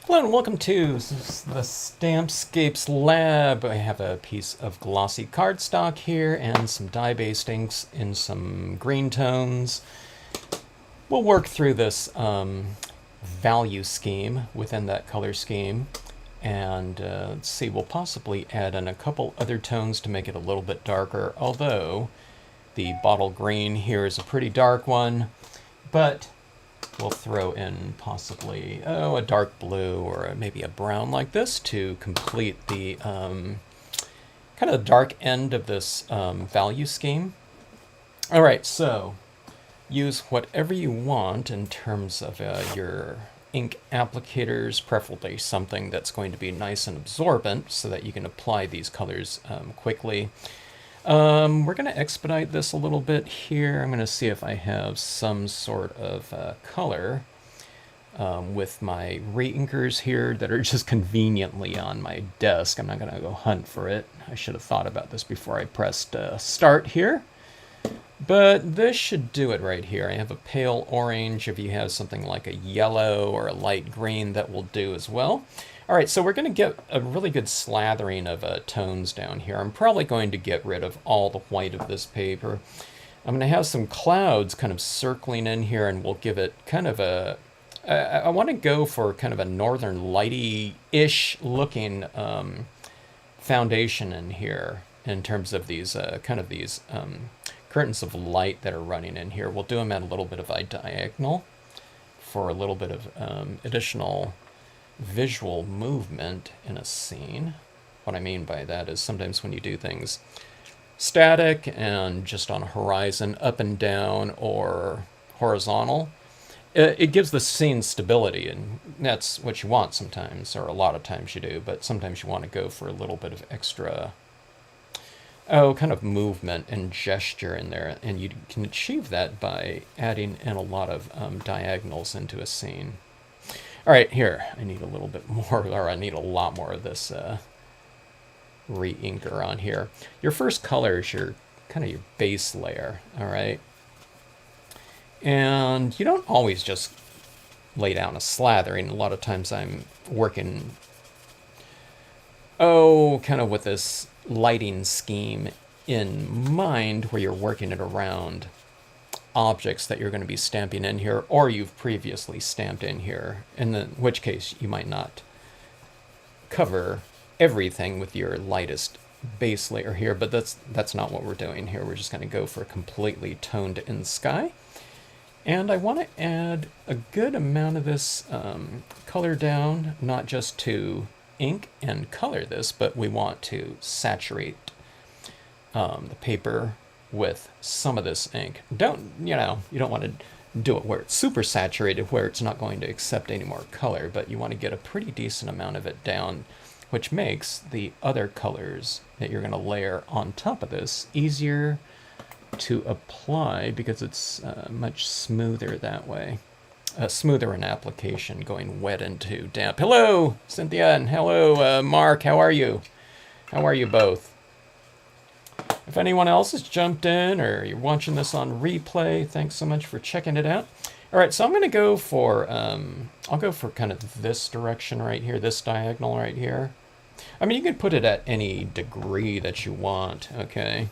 Hello and welcome to the Stampscapes lab. I have a piece of glossy cardstock here and some dye-based inks in some green tones. We'll work through this value scheme within that color scheme. And let's see, we'll possibly add in a couple other tones to make it a little bit darker, although the bottle green here is a pretty dark one. But we'll throw in possibly, a dark blue or maybe a brown like this to complete the kind of the dark end of this value scheme. All right, so use whatever you want in terms of your ink applicators, preferably something that's going to be nice and absorbent so that you can apply these colors quickly. We're going to expedite this a little bit here. I'm going to see if I have some sort of color with my re-inkers here that are just conveniently on my desk. I'm not going to go hunt for it. I should have thought about this before I pressed start here. But this should do it right here. I have a pale orange. If you have something like a yellow or a light green, that will do as well. All right, so we're going to get a really good slathering of tones down here. I'm probably going to get rid of all the white of this paper. I'm going to have some clouds kind of circling in here, and we'll give it kind of a... I want to go for kind of a northern lighty-ish looking foundation in here in terms of these curtains of light that are running in here. We'll do them at a little bit of a diagonal for a little bit of additional visual movement in a scene. What I mean by that is sometimes when you do things static and just on a horizon, up and down or horizontal, it gives the scene stability, and that's what you want sometimes, or a lot of times you do, but sometimes you want to go for a little bit of extra kind of movement and gesture in there, and you can achieve that by adding in a lot of diagonals into a scene. All right, here, I need a little bit more, or I need a lot more of this re-inker on here. Your first color is your kind of your base layer, all right? And you don't always just lay down a slathering. A lot of times I'm working, kind of with this lighting scheme in mind, where you're working it around objects that you're going to be stamping in here, or you've previously stamped in here, in which case you might not cover everything with your lightest base layer here, but that's not what we're doing here. We're just going to go for a completely toned in sky. And I want to add a good amount of this color down, not just to ink and color this, but we want to saturate the paper with some of this ink. You don't want to do it where it's super saturated, where it's not going to accept any more color, but you want to get a pretty decent amount of it down, which makes the other colors that you're going to layer on top of this easier to apply, because it's much smoother that way. Smoother in application, going wet into damp. Hello, Cynthia, and hello, Mark. How are you? How are you both? If anyone else has jumped in, or you're watching this on replay, thanks so much for checking it out. All right, so I'm going to go for, I'll go for kind of this direction right here, this diagonal right here. I mean, you can put it at any degree that you want, okay?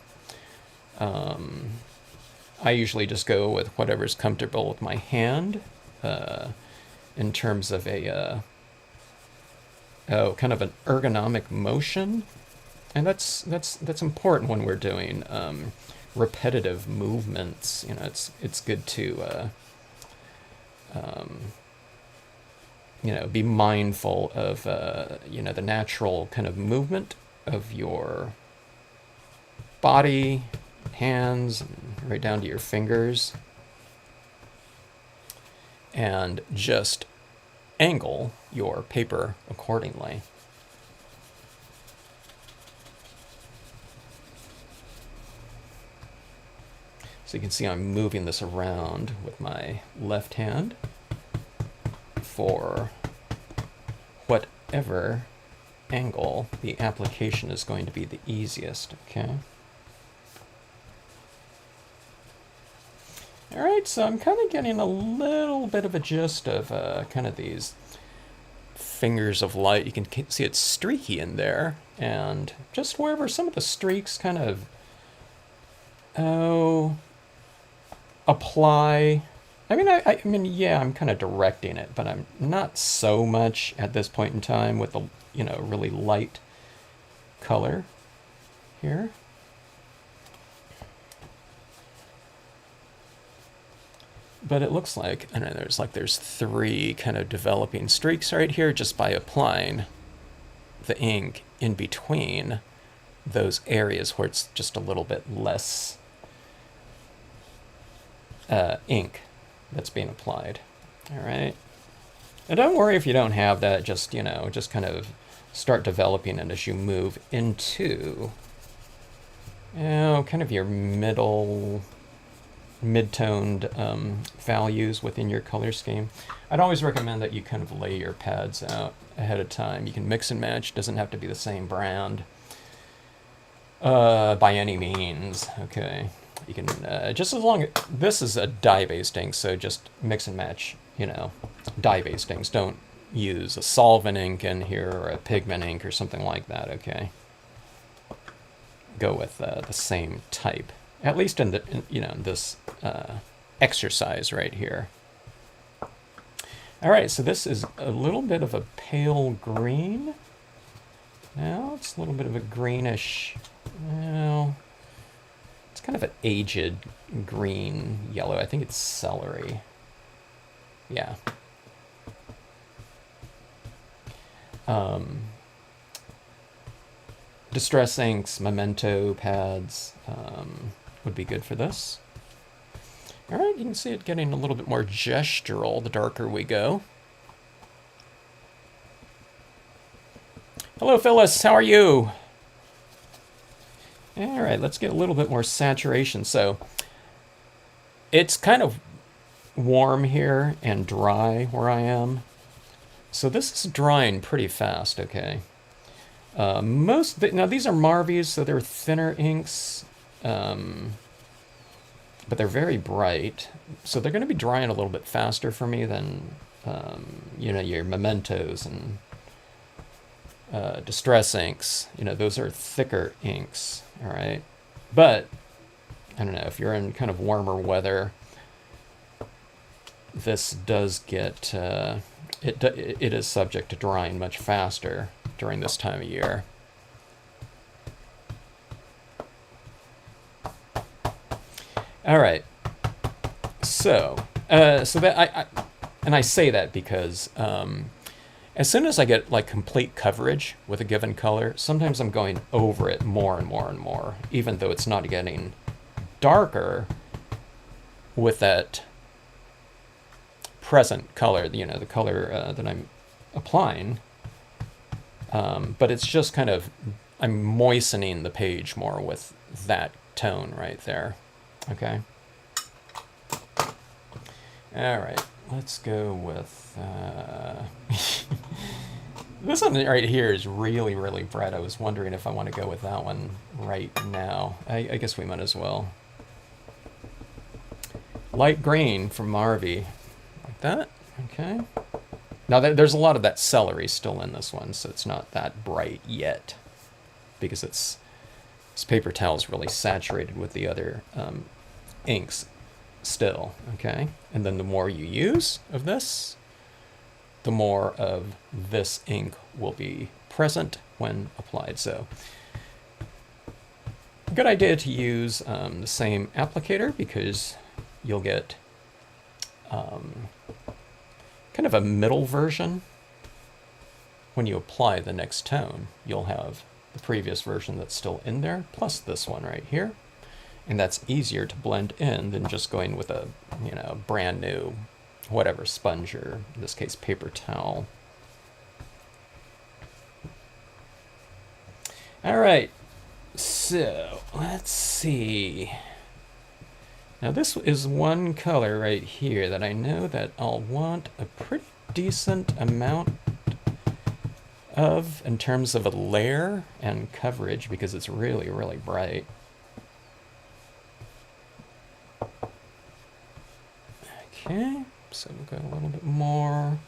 I usually just go with whatever's comfortable with my hand, in terms of a, kind of an ergonomic motion. And that's important when we're doing repetitive movements. You know, it's good to be mindful of the natural kind of movement of your body, hands, and right down to your fingers, and just angle your paper accordingly. So you can see I'm moving this around with my left hand for whatever angle the application is going to be the easiest, okay? All right, so I'm kind of getting a little bit of a gist of kind of these fingers of light, you can see it's streaky in there. And just wherever some of the streaks kind of, apply. I mean, yeah, I'm kind of directing it, but I'm not so much at this point in time with the, really light color here. But it looks like, I don't know, there's 3 kind of developing streaks right here just by applying the ink in between those areas where it's just a little bit less ink that's being applied. All right. And don't worry if you don't have that, just kind of start developing it as you move into, kind of your mid-toned values within your color scheme. I'd always recommend that you kind of lay your pads out ahead of time. You can mix and match, doesn't have to be the same brand by any means, okay? You can, just as long as, this is a dye-based ink, so just mix and match, dye-based inks. Don't use a solvent ink in here or a pigment ink or something like that, okay? Go with the same type, at least in this exercise right here. All right, so this is a little bit of a pale green. Now it's a little bit of a greenish, it's kind of an aged green yellow. I think it's celery. Yeah. Distress inks, memento pads would be good for this. All right, you can see it getting a little bit more gestural the darker we go. Hello, Phyllis. How are you? All right, let's get a little bit more saturation. So it's kind of warm here and dry where I am. So this is drying pretty fast, okay? Now these are Marvies, so they're thinner inks, but they're very bright. So they're going to be drying a little bit faster for me than, your mementos and distress inks. Those are thicker inks, all right? But, I don't know, if you're in kind of warmer weather, this does get, it is subject to drying much faster during this time of year. All right. So that I say that because as soon as I get like complete coverage with a given color, sometimes I'm going over it more and more and more, even though it's not getting darker with that present color, the color that I'm applying. But it's just kind of, I'm moistening the page more with that tone right there. Okay. All right, let's go with, this one right here is really, really bright. I was wondering if I want to go with that one right now. I guess we might as well. Light green from Marvy, like that, okay. Now there's a lot of that celery still in this one, so it's not that bright yet, because this paper towel is really saturated with the other inks still, okay? And then the more you use of this, the more of this ink will be present when applied. So good idea to use the same applicator, because you'll get kind of a middle version. When you apply the next tone, you'll have the previous version that's still in there, plus this one right here. And that's easier to blend in than just going with a, brand new, whatever, sponge, or in this case, paper towel. All right, so let's see. Now this is one color right here that I know that I'll want a pretty decent amount of in terms of a layer and coverage, because it's really, really bright. Okay, so we'll go a little bit more.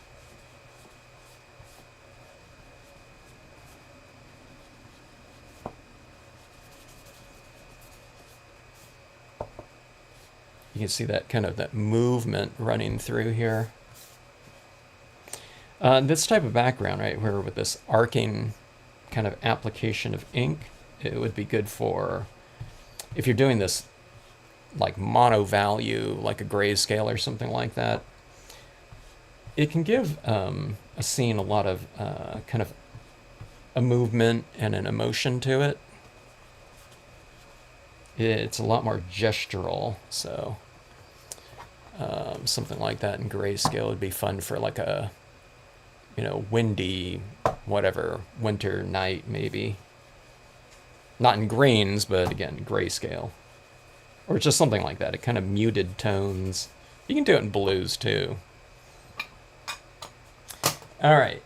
You can see that kind of that movement running through here. This type of background, right, where with this arcing kind of application of ink, it would be good for, if you're doing this like mono value, like a grayscale or something like that, it can give a scene a lot of kind of a movement and an emotion to it. It's a lot more gestural, so something like that in grayscale would be fun for like a, you know, windy, whatever, winter night maybe. Not in greens, but again, grayscale. Or just something like that, a kind of muted tones. You can do it in blues too. All right.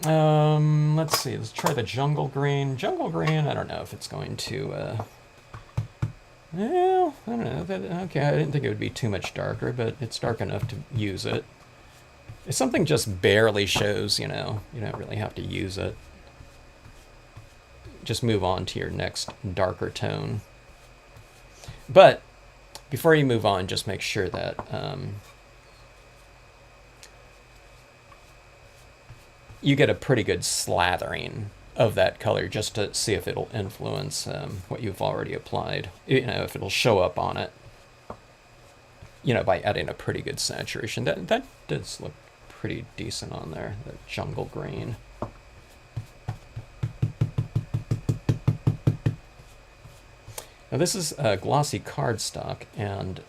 Let's see, let's try the jungle green. Jungle green, I don't know if it's going to, well, I don't know. Okay, I didn't think it would be too much darker, but it's dark enough to use it. If something just barely shows, you know, you don't really have to use it. Just move on to your next darker tone. But before you move on, just make sure that you get a pretty good slathering of that color, just to see if it'll influence what you've already applied. You know, if it'll show up on it. You know, by adding a pretty good saturation. That does look pretty decent on there, the jungle green. Now this is glossy cardstock, and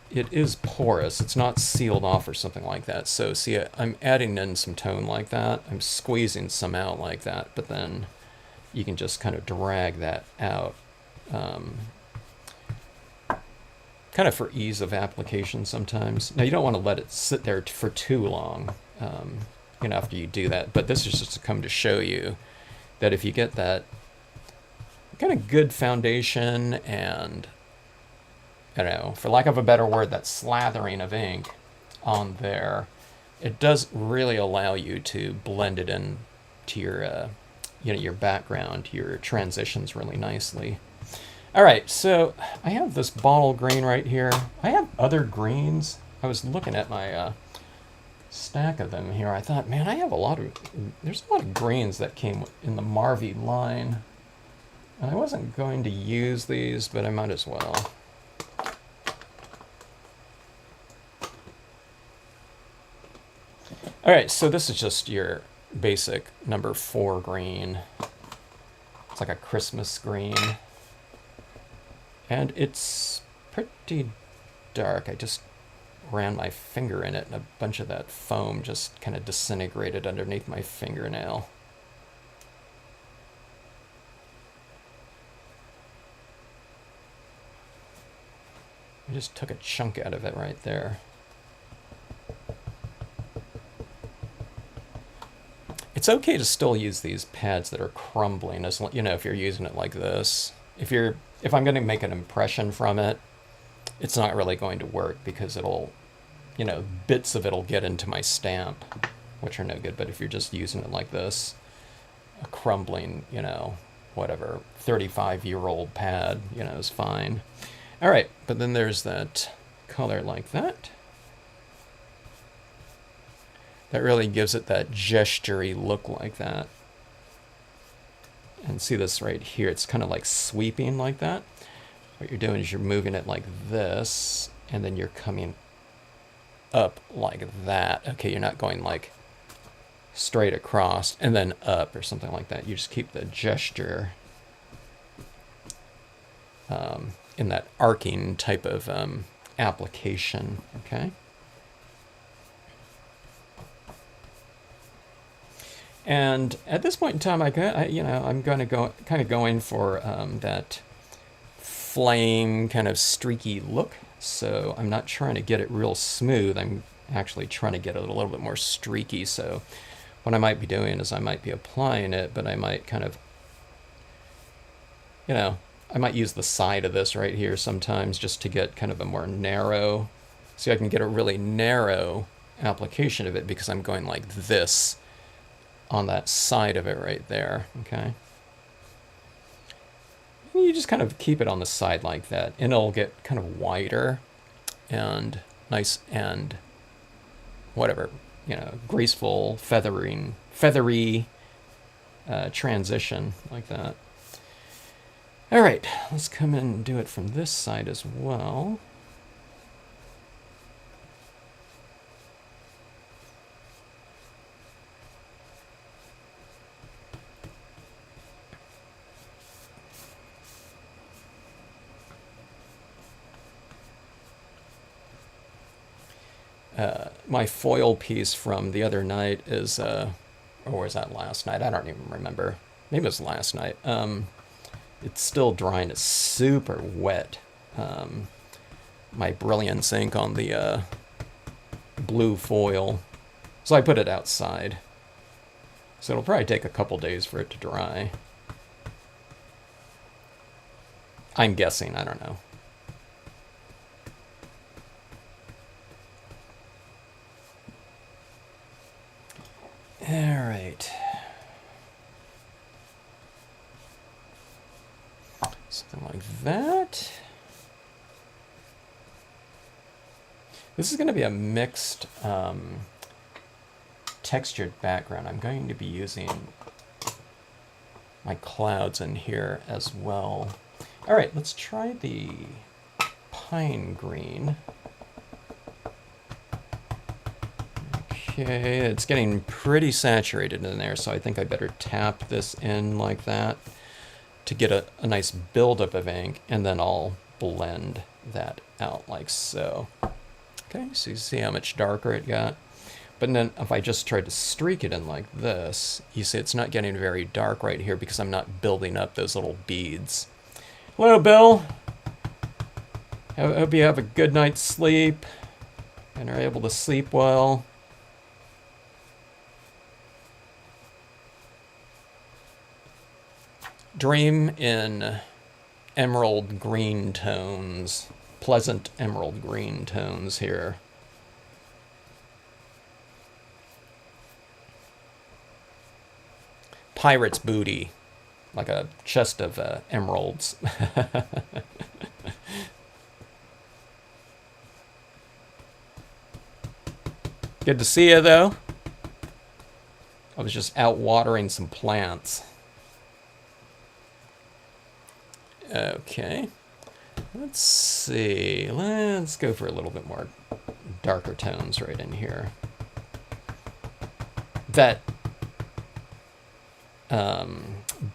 it is porous. It's not sealed off or something like that. So see, I'm adding in some tone like that. I'm squeezing some out like that, but then you can just kind of drag that out. Kind of for ease of application sometimes. Now you don't want to let it sit there for too long, you know, after you do that. But this is just to come to show you that if you get that kind of good foundation and, I don't know, for lack of a better word, that slathering of ink on there, it does really allow you to blend it in to your, you know, your background, your transitions really nicely. All right, so I have this bottle green right here. I have other greens. I was looking at my stack of them here. I thought, man, I have there's a lot of greens that came in the Marvy line. And I wasn't going to use these, but I might as well. All right, so this is just your basic number 4 green. It's like a Christmas green. And it's pretty dark. I just ran my finger in it, and a bunch of that foam just kind of disintegrated underneath my fingernail. I just took a chunk out of it right there. It's okay to still use these pads that are crumbling, as you know, if you're using it like this. If I'm going to make an impression from it, it's not really going to work because it'll, you know, bits of it'll get into my stamp, which are no good. But if you're just using it like this, a crumbling, you know, whatever, 35-year-old pad, you know, is fine. All right, but then there's that color like that. That really gives it that gestury look like that. And see this right here, it's kind of like sweeping like that. What you're doing is you're moving it like this, and then you're coming up like that. Okay, you're not going like straight across and then up or something like that. You just keep the gesture in that arcing type of application, okay? And at this point in time, I'm going to go kind of going for that flame kind of streaky look. So I'm not trying to get it real smooth. I'm actually trying to get it a little bit more streaky. So what I might be doing is I might be applying it, but I might kind of, you know, I might use the side of this right here sometimes just to get kind of a more narrow. See, I can get a really narrow application of it because I'm going like this on that side of it right there, okay? You just kind of keep it on the side like that, and it'll get kind of wider and nice and whatever, graceful, feathery transition like that. All right, let's come in and do it from this side as well. My foil piece from the other night is, or was that last night? I don't even remember. Maybe it was last night. It's still drying. It's super wet. My Brilliance ink on the blue foil. So I put it outside. So it'll probably take a couple days for it to dry. I'm guessing. I don't know. All right. Something like that. This is going to be a mixed textured background. I'm going to be using my clouds in here as well. All right, let's try the pine green. Okay, it's getting pretty saturated in there, so I think I better tap this in like that to get a nice buildup of ink, and then I'll blend that out like so. Okay, so you see how much darker it got? But then if I just tried to streak it in like this, you see it's not getting very dark right here because I'm not building up those little beads. Hello, Bill. I hope you have a good night's sleep and are able to sleep well. Dream in emerald green tones, pleasant emerald green tones here. Pirate's booty, like a chest of emeralds. Good to see you, though. I was just out watering some plants. Okay, let's see. Let's go for a little bit more darker tones right in here. That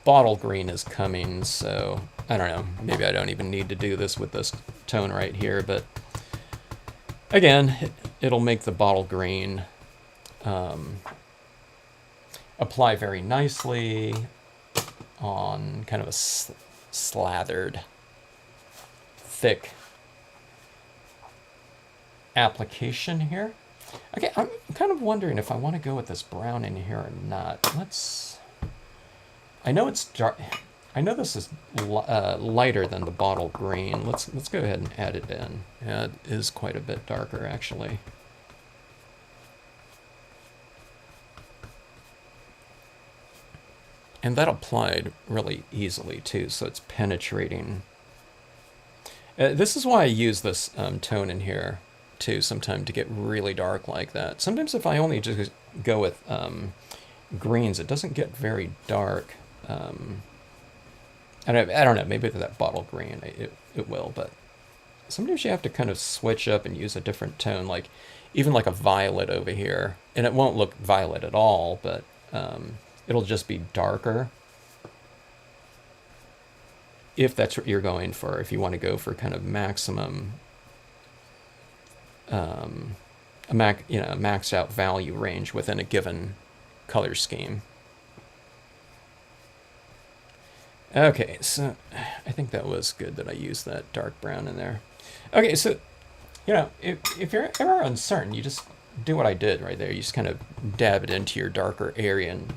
bottle green is coming, so I don't know. Maybe I don't even need to do this with this tone right here, but again, it'll make the bottle green apply very nicely on kind of a slathered, thick application here. Okay, I'm kind of wondering if I want to go with this brown in here or not. I know it's dark. I know this is lighter than the bottle green. Let's go ahead and add it in. Yeah, it is quite a bit darker actually. And that applied really easily too, so it's penetrating. This is why I use this tone in here too, sometimes to get really dark like that. Sometimes if I only just go with greens, it doesn't get very dark. And I don't know, maybe with that bottle green it will, but sometimes you have to kind of switch up and use a different tone, like even like a violet over here. And it won't look violet at all, but it'll just be darker if that's what you're going for, if you want to go for kind of maximum, maxed out value range within a given color scheme. Okay, so I think that was good that I used that dark brown in there. Okay, so, if you're ever uncertain, you just do what I did right there. You just kind of dab it into your darker area, and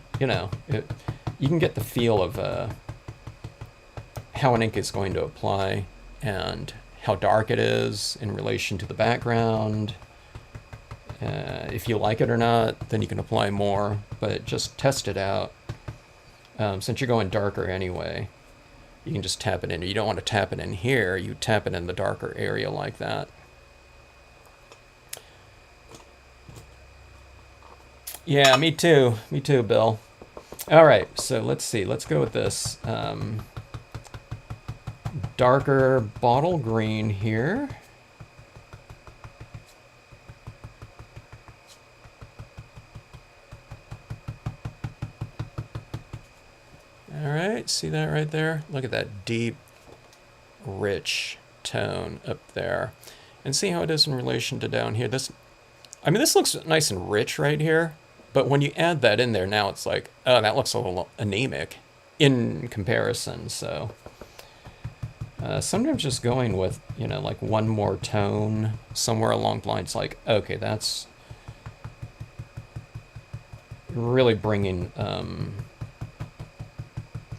you can get the feel of how an ink is going to apply and how dark it is in relation to the background. If you like it or not, then you can apply more, but just test it out. Since you're going darker anyway, you can just tap it in. You don't want to tap it in here, you tap it in the darker area like that. Yeah, me too, Bill. All right, so let's see, let's go with this darker bottle green here. All right, see that right there? Look at that deep, rich tone up there. And see how it is in relation to down here. This looks nice and rich right here, but when you add that in there, now it's like, oh, that looks a little anemic in comparison. So sometimes just going with, like one more tone somewhere along the lines, like, okay, that's really bringing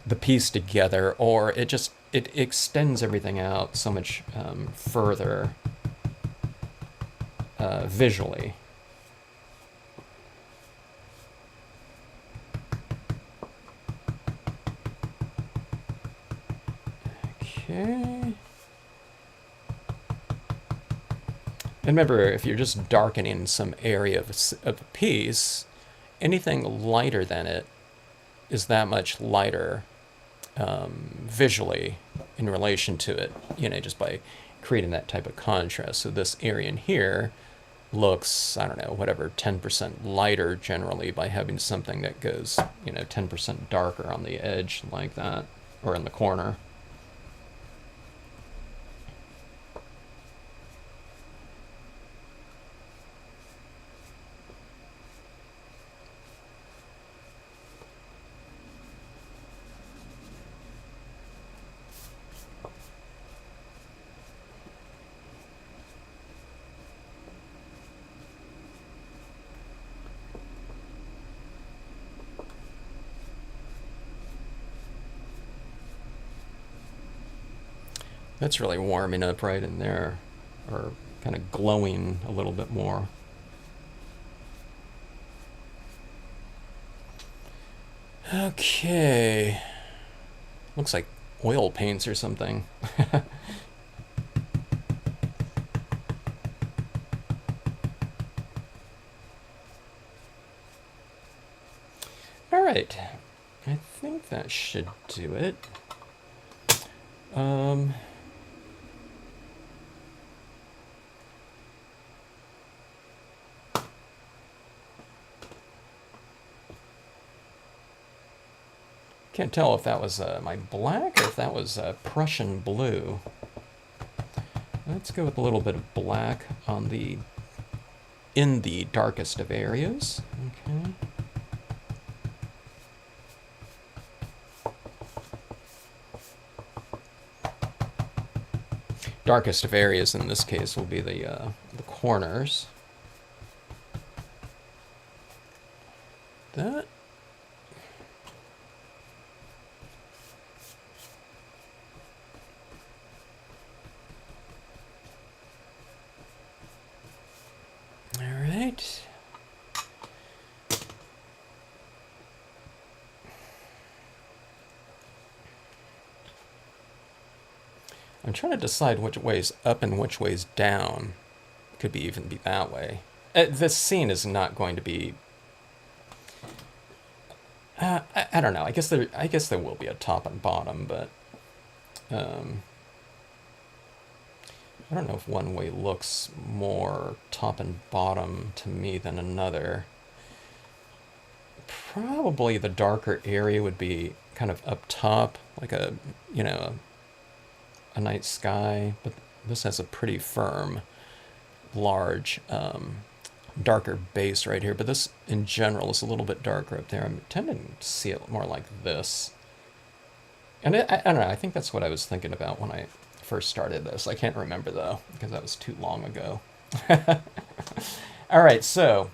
the piece together, or it extends everything out so much further visually. Okay. And remember, if you're just darkening some area of a piece, anything lighter than it is that much lighter visually in relation to it, just by creating that type of contrast. So this area in here looks, I don't know, whatever, 10% lighter generally by having something that goes, 10% darker on the edge like that, or in the corner. That's really warming up right in there, or kind of glowing a little bit more. Okay. Looks like oil paints or something. All right. I think that should do it. Can't tell if that was my black or if that was Prussian blue. Let's go with a little bit of black on in the darkest of areas. Okay. Darkest of areas in this case will be the corners. That. All right. I'm trying to decide which way's up and which way's down. Could even be that way. This scene is not going to be. I don't know. I guess there will be a top and bottom, but I don't know if one way looks more top and bottom to me than another. Probably the darker area would be kind of up top, like a night sky, but this has a pretty firm, large, darker base right here. But this, in general, is a little bit darker up there. I'm tending to see it more like this. And I don't know, I think that's what I was thinking about when I first started this. I can't remember, though, because that was too long ago. All right, so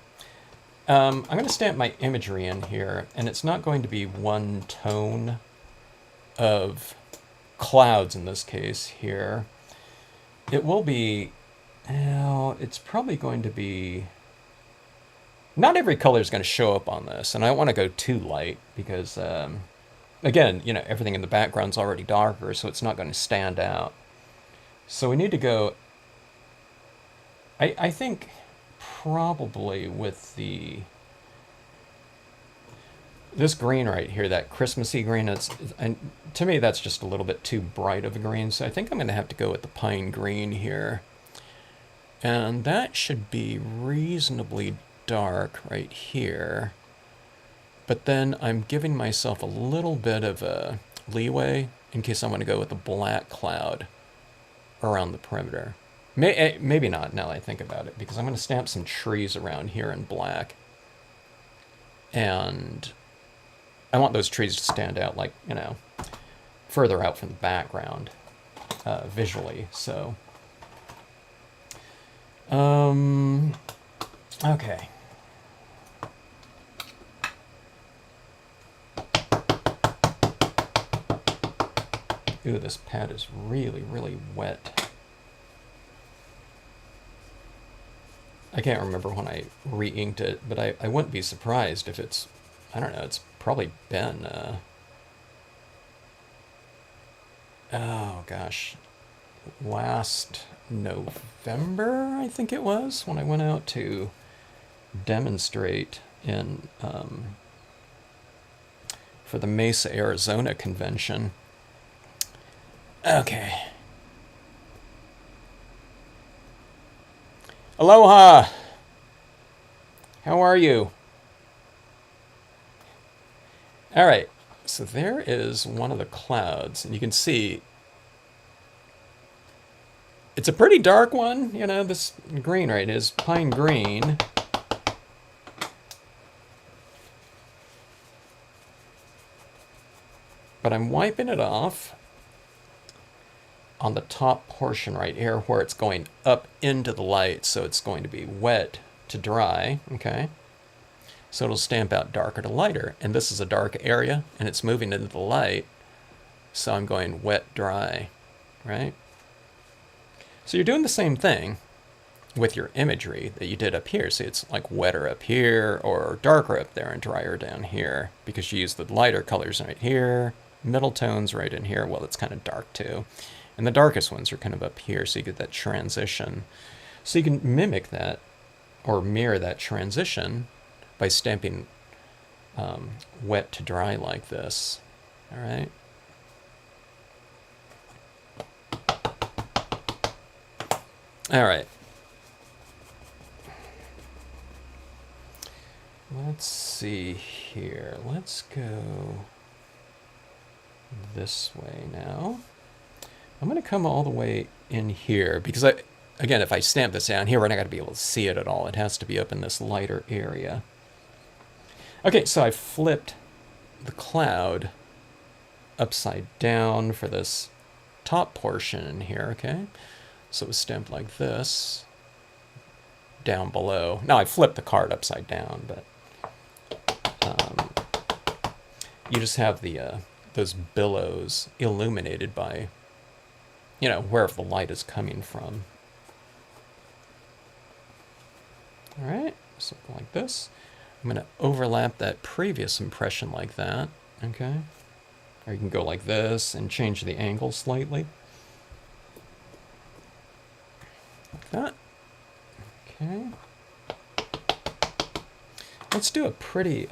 I'm going to stamp my imagery in here, and it's not going to be one tone of clouds in this case here. It will be, it's probably going to be, not every color is going to show up on this, and I don't want to go too light because again, you know, everything in the background's already darker, so it's not going to stand out. So we need to go, I think probably with this green right here, that Christmassy green, and to me that's just a little bit too bright of a green, so I think I'm going to have to go with the pine green here. And that should be reasonably dark right here. But then I'm giving myself a little bit of a leeway in case I want to go with a black cloud around the perimeter. Maybe not now that I think about it, because I'm going to stamp some trees around here in black. And I want those trees to stand out, like, you know, further out from the background visually. So, okay. Ooh, this pad is really, really wet. I can't remember when I re-inked it, but I wouldn't be surprised if it's, I don't know, it's probably been, oh gosh, last November, I think it was, when I went out to demonstrate in, for the Mesa, Arizona convention. Okay. Aloha! How are you? Alright, so there is one of the clouds, and you can see it's a pretty dark one, you know, this green right is pine green. But I'm wiping it off on the top portion right here where it's going up into the light, so it's going to be wet to dry, okay? So it'll stamp out darker to lighter, and this is a dark area, and it's moving into the light, so I'm going wet, dry, right? So you're doing the same thing with your imagery that you did up here. See, it's like wetter up here, or darker up there and drier down here, because you use the lighter colors right here, middle tones right in here. Well, it's kind of dark too. And the darkest ones are kind of up here, so you get that transition. So you can mimic that, or mirror that transition, by stamping wet to dry like this. All right. All right. Let's see here. Let's go this way now. I'm going to come all the way in here because, again, if I stamp this down here, we're not going to be able to see it at all. It has to be up in this lighter area. Okay, so I flipped the cloud upside down for this top portion in here, okay? So it was stamped like this down below. Now I flipped the card upside down, but you just have the those billows illuminated by, you know, wherever the light is coming from. All right, so like this. I'm going to overlap that previous impression like that, okay? Or you can go like this and change the angle slightly. Like that. Okay. Let's do a pretty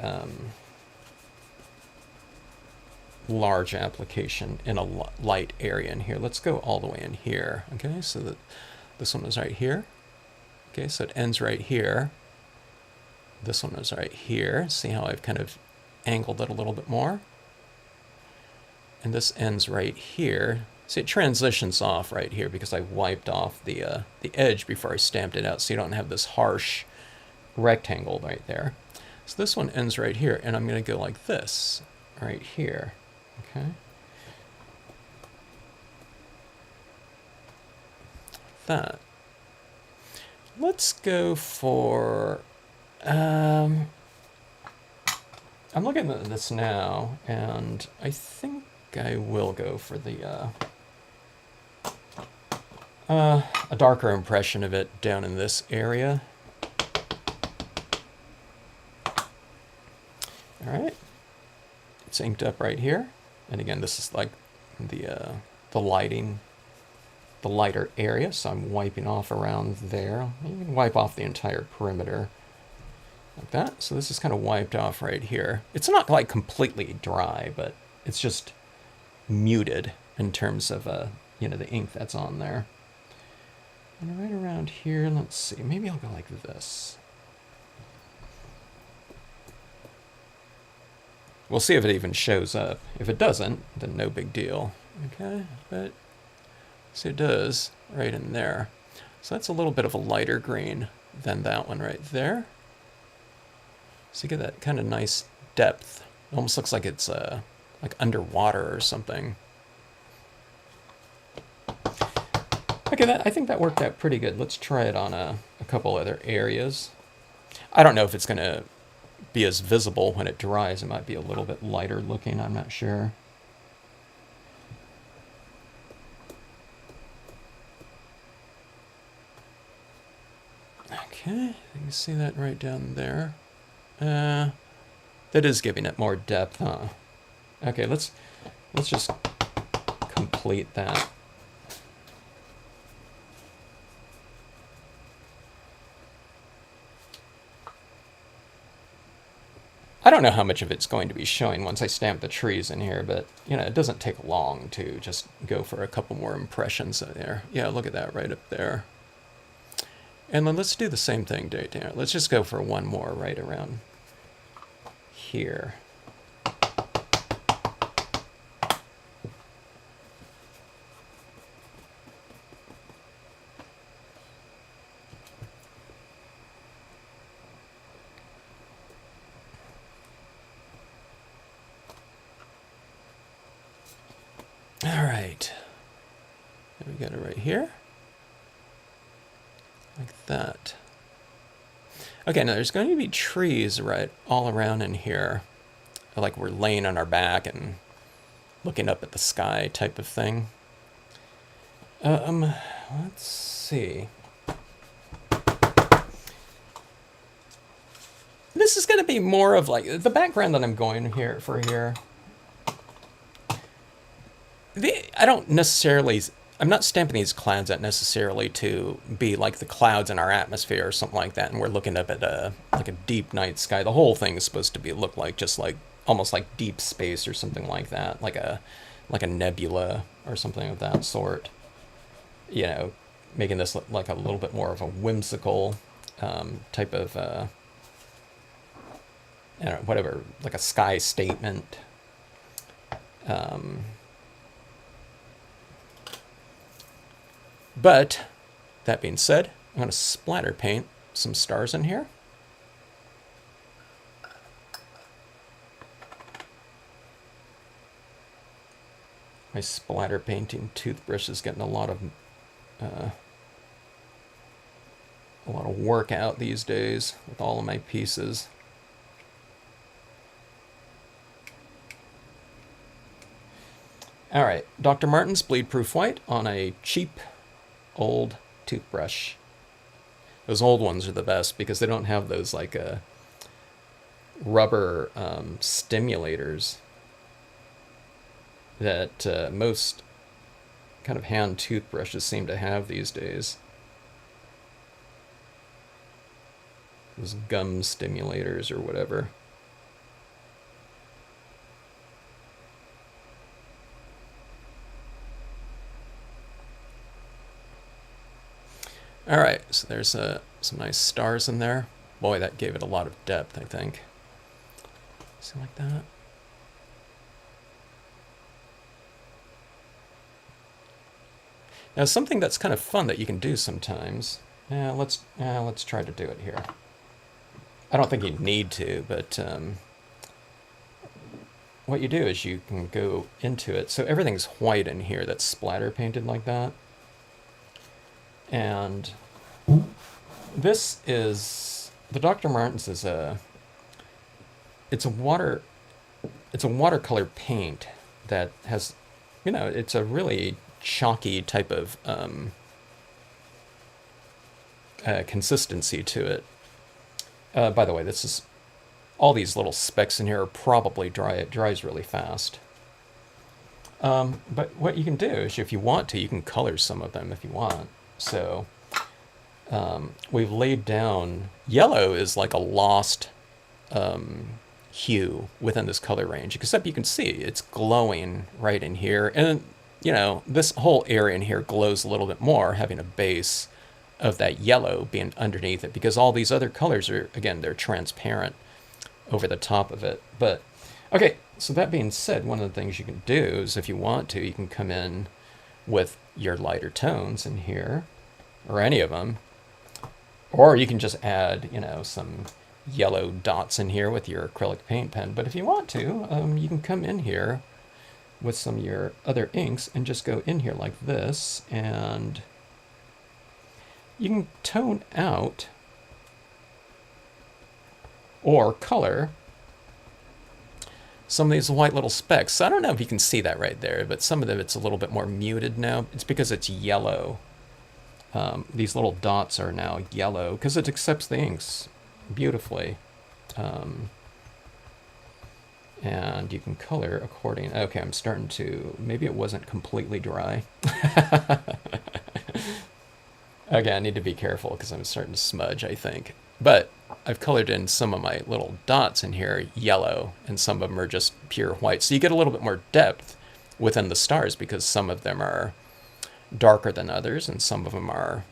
large application in a light area in here. Let's go all the way in here, okay? So that this one is right here. Okay, so it ends right here. This one is right here. See how I've kind of angled it a little bit more? And this ends right here. See, it transitions off right here because I wiped off the edge before I stamped it out, so you don't have this harsh rectangle right there. So this one ends right here, and I'm going to go like this right here. Okay. That. Let's go for. I'm looking at this now, and I think I will go for the a darker impression of it down in this area. All right, it's inked up right here. And again, this is like the lighting, the lighter area, so I'm wiping off around there. You can wipe off the entire perimeter like that. So this is kind of wiped off right here. It's not like completely dry, but it's just muted in terms of the ink that's on there. And right around here, let's see, maybe I'll go like this. We'll see if it even shows up. If it doesn't, then no big deal. Okay, but see, it does right in there. So that's a little bit of a lighter green than that one right there. So you get that kind of nice depth. It almost looks like it's like underwater or something. Okay, I think that worked out pretty good. Let's try it on a couple other areas. I don't know if it's going to be as visible when it dries. It might be a little bit lighter looking, I'm not sure. Okay, you can see that right down there. That is giving it more depth, huh? Okay, let's just complete that. I don't know how much of it's going to be showing once I stamp the trees in here, but it doesn't take long to just go for a couple more impressions there. Yeah, look at that right up there. And then let's do the same thing right there. Let's just go for one more right around here. All right. We got it right here. Like that. Okay, now there's going to be trees right all around in here. Like we're laying on our back and looking up at the sky type of thing. Let's see. This is going to be more of like the background that I'm going here for here. I'm not stamping these clouds out necessarily to be like the clouds in our atmosphere or something like that, and we're looking up at a deep night sky. The whole thing is supposed to look like just like almost like deep space or something like that, like a nebula or something of that sort. Making this look like a little bit more of a whimsical type of whatever, like a sky statement. But, that being said, I'm going to splatter paint some stars in here. My splatter painting toothbrush is getting a lot of work out these days with all of my pieces. All right, Dr. Martin's Bleed Proof White on a cheap old toothbrush. Those old ones are the best because they don't have those like rubber stimulators that most kind of hand toothbrushes seem to have these days. Those gum stimulators or whatever. All right, so there's some nice stars in there. Boy, that gave it a lot of depth, I think. Something like that. Now, something that's kind of fun that you can do sometimes. Let's try to do it here. I don't think you need to, but what you do is you can go into it. So everything's white in here that's splatter painted like that. And this is the Dr. Martin's is it's a watercolor paint that has, it's a really chalky type of consistency to it. By the way, this is all these little specks in here are probably dry. It dries really fast. But what you can do is, if you want to, you can color some of them if you want. So we've laid down, yellow is like a lost hue within this color range, except you can see it's glowing right in here. And, you know, this whole area in here glows a little bit more, having a base of that yellow being underneath it, because all these other colors are, again, they're transparent over the top of it. But, okay, so that being said, one of the things you can do is, if you want to, you can come in with your lighter tones in here, or any of them, or you can just add, you know, some yellow dots in here with your acrylic paint pen. But if you want to, you can come in here with some of your other inks and just go in here like this, and you can tone out or color some of these white little specks. So I don't know if you can see that right there, but some of them, it's a little bit more muted now. It's because it's yellow. These little dots are now yellow because it accepts the inks beautifully. And you can color according. Okay, I'm starting to, maybe it wasn't completely dry. Okay, I need to be careful because I'm starting to smudge, I think. But I've colored in some of my little dots in here yellow, and some of them are just pure white. So you get a little bit more depth within the stars because some of them are darker than others, and some of them are,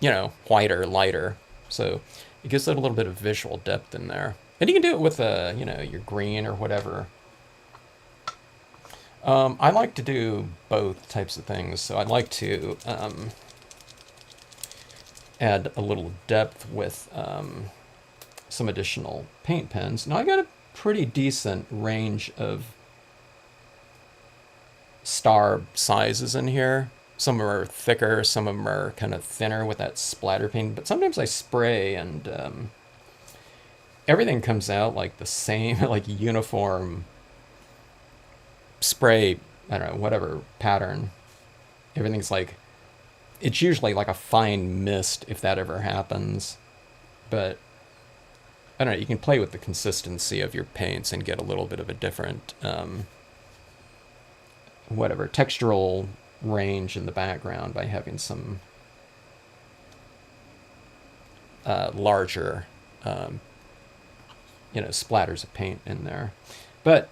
you know, whiter, lighter. So it gives it a little bit of visual depth in there. And you can do it with, you know, your green or whatever. I like to do both types of things. So I'd like to add a little depth with some additional paint pens. Now I got a pretty decent range of star sizes in here. Some of them are thicker, some of them are kind of thinner with that splatter paint, but sometimes I spray and everything comes out like the same, like uniform spray, I don't know, whatever pattern. Everything's like, it's usually like a fine mist if that ever happens. But I don't know, you can play with the consistency of your paints and get a little bit of a different whatever textural range in the background by having some larger you know, splatters of paint in there. But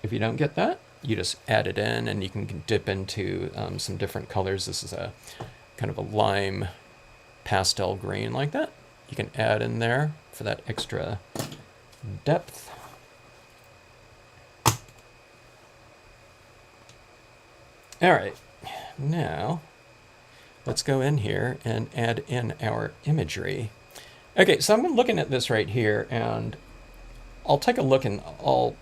if you don't get that, you just add it in, and you can dip into some different colors. This is a kind of a lime pastel green like that. You can add in there for that extra depth. All right, now let's go in here and add in our imagery. Okay, so I'm looking at this right here, and I'll take a look and I'll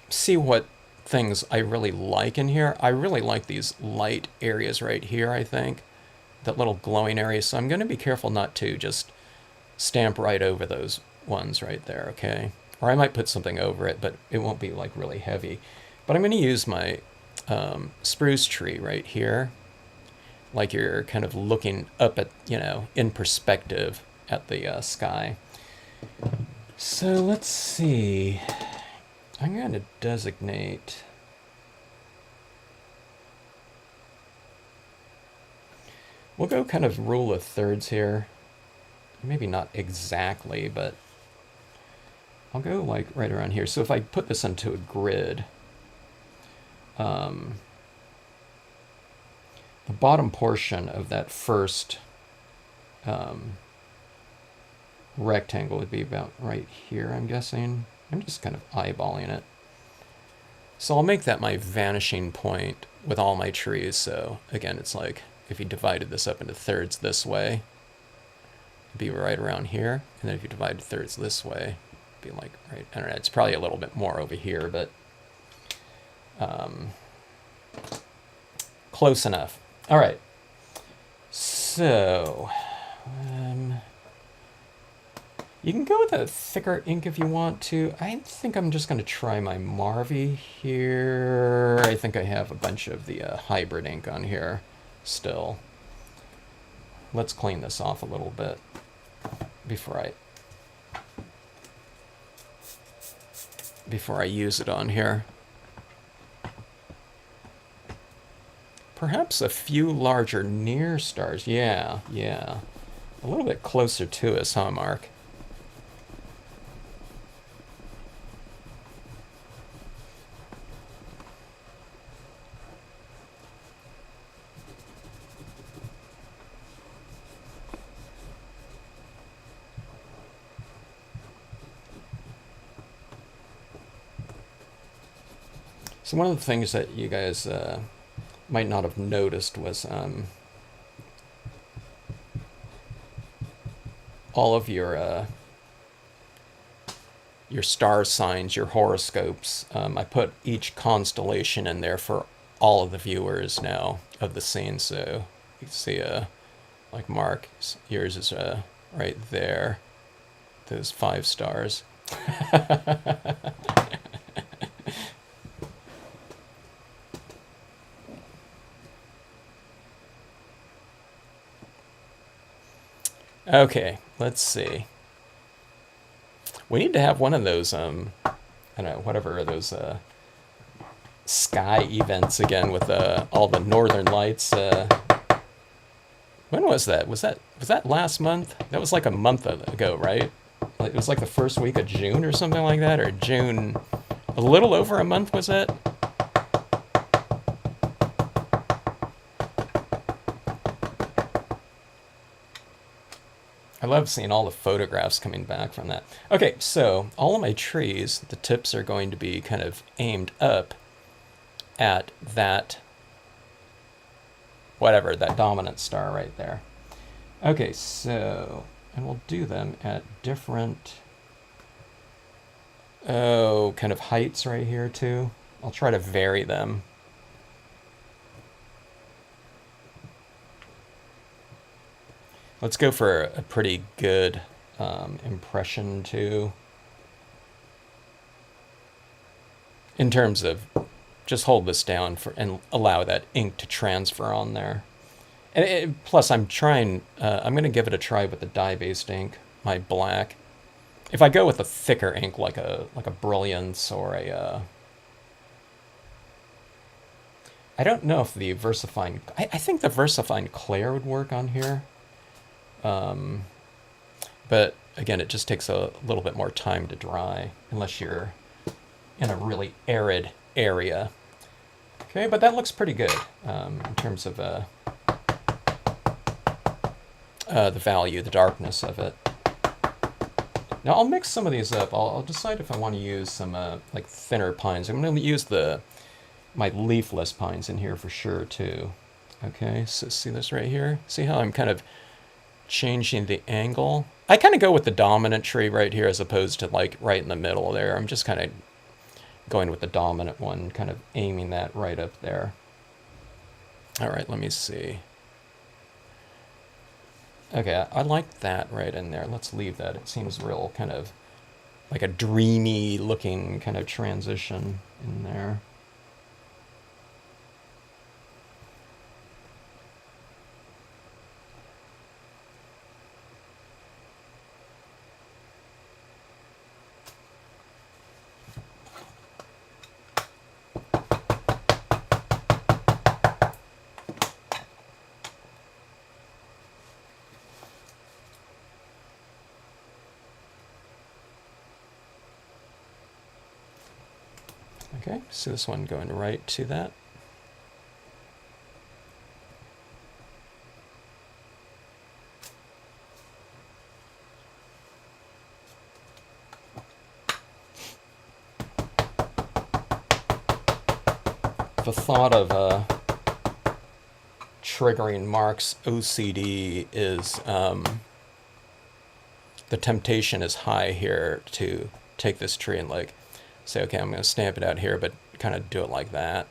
see what things I really like in here. I really like these light areas right here, I think. That little glowing area. So I'm going to be careful not to just stamp right over those ones right there, okay? Or I might put something over it, but it won't be like really heavy. But I'm going to use my spruce tree right here. Like you're kind of looking up at, you know, in perspective at the sky. So let's see. I'm going to designate. We'll go kind of rule of thirds here. Maybe not exactly, but I'll go like right around here. So if I put this into a grid, the bottom portion of that first rectangle would be about right here, I'm guessing. I'm just kind of eyeballing it. So I'll make that my vanishing point with all my trees. So again, it's like if you divided this up into thirds this way, it'd be right around here. And then if you divide thirds this way, it'd be like right, I don't know, it's probably a little bit more over here, but close enough. All right. So you can go with a thicker ink if you want to. I think I'm just going to try my Marvy here. I think I have a bunch of the hybrid ink on here still. Let's clean this off a little bit before I use it on here. perhaps a few larger near stars. Yeah, yeah. A little bit closer to us, huh, Mark? So one of the things that you guys might not have noticed was all of your star signs, your horoscopes. I put each constellation in there for all of the viewers now of the scene. So you can see, like Mark, yours is right there. Those 5 stars. Okay, let's see. We need to have one of those, I don't know, whatever those sky events again with all the northern lights. When was that? Was that last month? That was like a month ago, right? Like, it was like the first week of June or something like that, or June. A little over a month, was it? I love seeing all the photographs coming back from that. Okay, so all of my trees, the tips are going to be kind of aimed up at that, whatever, that dominant star right there. Okay, so, and we'll do them at different, kind of heights right here too. I'll try to vary them. Let's go for a pretty good impression too. In terms of, just hold this down for and allow that ink to transfer on there. And plus, I'm going to give it a try with the dye-based ink, my black. If I go with a thicker ink like a Brilliance or a, I don't know if the VersaFine, I think the VersaFine Clair would work on here. But again, it just takes a little bit more time to dry, unless you're in a really arid area. Okay, but that looks pretty good in terms of the value, the darkness of it. Now I'll mix some of these up. I'll decide if I want to use some like thinner pines. I'm going to use my leafless pines in here for sure too. Okay, so see this right here? See how I'm kind of changing the angle? I kind of go with the dominant tree right here as opposed to like right in the middle there. I'm just kind of going with the dominant one, kind of aiming that right up there. All right, let me see. Okay, I like that right in there. Let's leave that. It seems real kind of like a dreamy looking kind of transition in there. Okay, so this one going right to that. The thought of triggering Mark's OCD is the temptation is high here to take this tree and like say, okay, I'm going to stamp it out here, but kind of do it like that.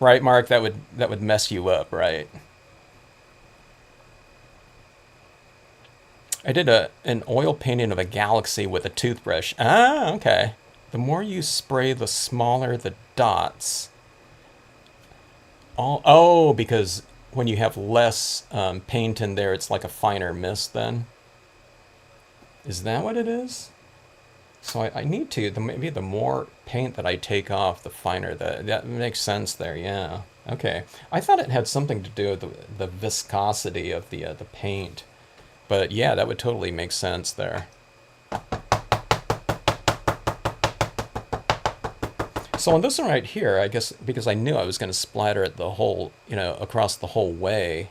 Right, Mark? That would mess you up, right? I did an oil painting of a galaxy with a toothbrush. Ah, okay. The more you spray, the smaller the dots. Oh, because when you have less paint in there, it's like a finer mist then. Is that what it is? So I need to, maybe the more paint that I take off, the finer that makes sense there, yeah. Okay. I thought it had something to do with the viscosity of the paint. But yeah, that would totally make sense there. So on this one right here, I guess because I knew I was going to splatter it the whole, across the whole way,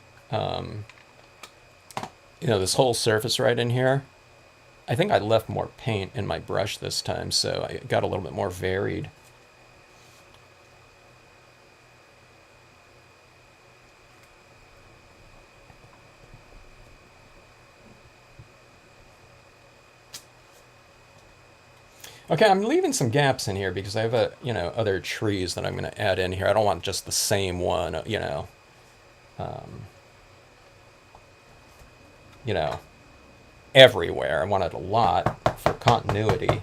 this whole surface right in here, I think I left more paint in my brush this time, so I got a little bit more varied. Okay, I'm leaving some gaps in here because I have other trees that I'm going to add in here. I don't want just the same one, um, you know, everywhere. I want it a lot for continuity.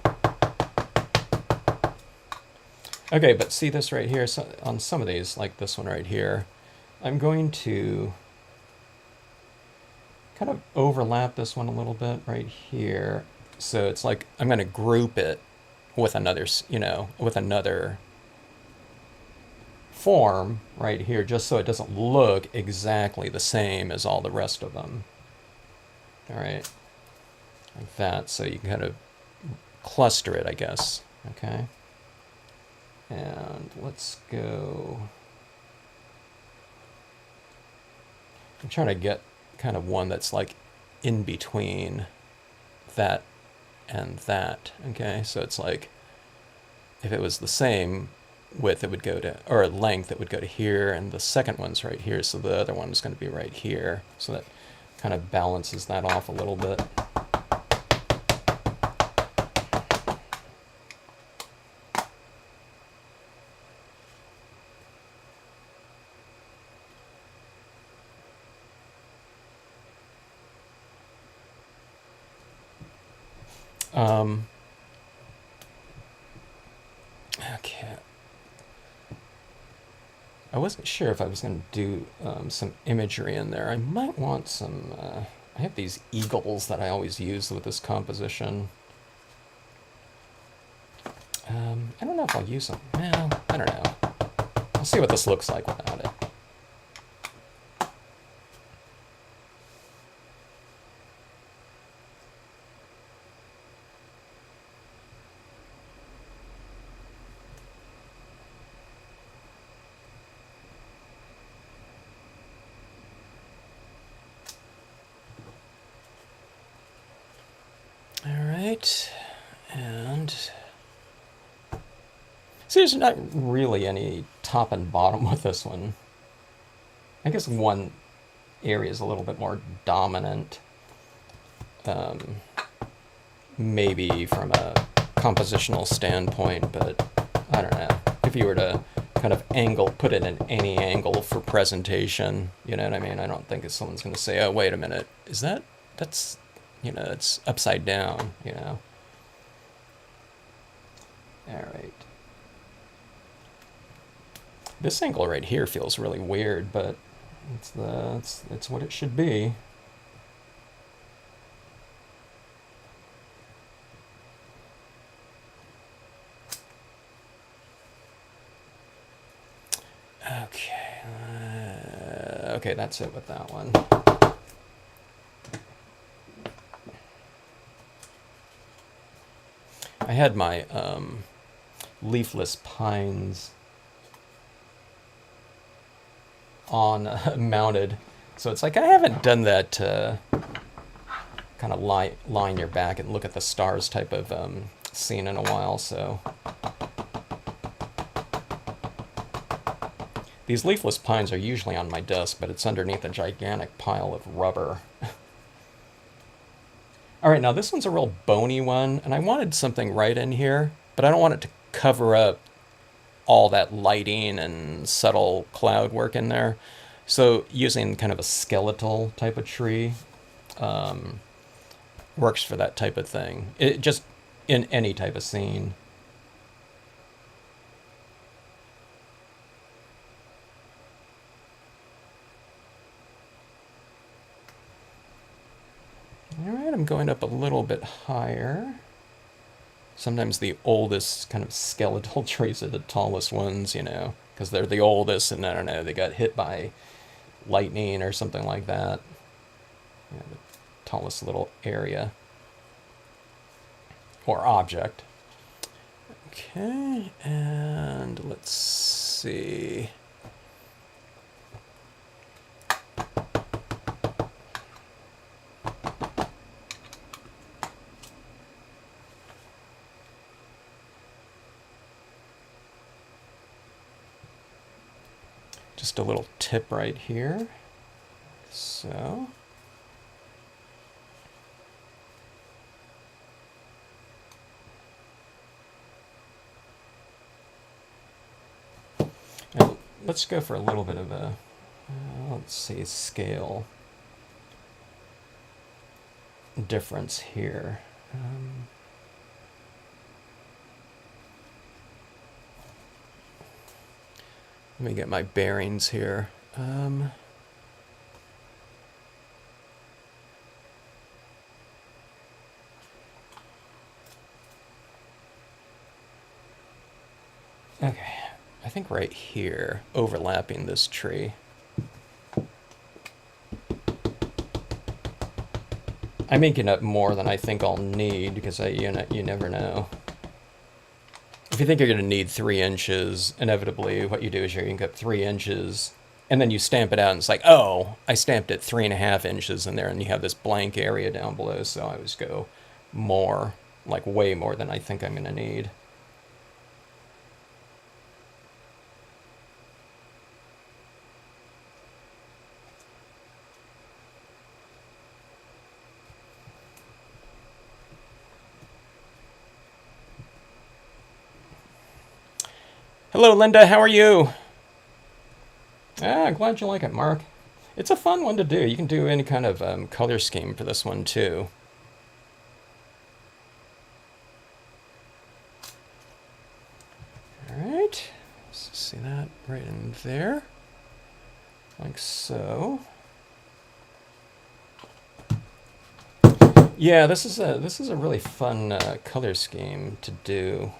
Okay, but see this right here, so on some of these, like this one right here, I'm going to kind of overlap this one a little bit right here. So it's like I'm going to group it with another, with another form right here, just so it doesn't look exactly the same as all the rest of them. All right, like that, so you can kind of cluster it, I guess. Okay, and let's go. I'm trying to get kind of one that's like in between that and that. Okay, so it's like if it was the same width, it would go to, or length, it would go to here, and the second one's right here, so the other one's going to be right here. So that kind of balances that off a little bit. Okay. I wasn't sure if I was going to do some imagery in there. I might want some. I have these eagles that I always use with this composition. I don't know if I'll use them. Well, I don't know. I'll see what this looks like without it. All right, and see, there's not really any top and bottom with this one. I guess one area is a little bit more dominant. Maybe from a compositional standpoint, but I don't know. If you were to kind of put it in any angle for presentation, you know what I mean? I don't think someone's going to say, oh, wait a minute, that's, it's upside down, All right. This angle right here feels really weird, but it's what it should be. Okay. Okay, that's it with that one. I had my leafless pines on mounted, so it's like I haven't done that kind of line your back and look at the stars type of scene in a while. So these leafless pines are usually on my desk, but it's underneath a gigantic pile of rubber. All right, now this one's a real bony one, and I wanted something right in here, but I don't want it to cover up all that lighting and subtle cloud work in there. So using kind of a skeletal type of tree works for that type of thing. It just in any type of scene. All right, I'm I'm going up a little bit higher. Sometimes the oldest kind of skeletal trees are the tallest ones, you know, because they're the oldest, and I don't know, they got hit by lightning or something like that. Yeah, the tallest little area or object. Okay, and let's see. Just a little tip right here. So. And let's go for a little bit of a, let's see, scale difference here. Let me get my bearings here. Okay, I think right here, overlapping this tree. I'm inking up more than I think I'll need because you never know. If you think you're going to need 3 inches, inevitably what you do is you ink up 3 inches, and then you stamp it out, and it's like, oh, I stamped it 3.5 inches in there, and you have this blank area down below, so I always go more, like way more than I think I'm going to need. Hello, Linda. How are you? Glad you like it, Mark. It's a fun one to do. You can do any kind of color scheme for this one, too. All right. Let's see that right in there. Like so. Yeah, this is a really fun color scheme to do.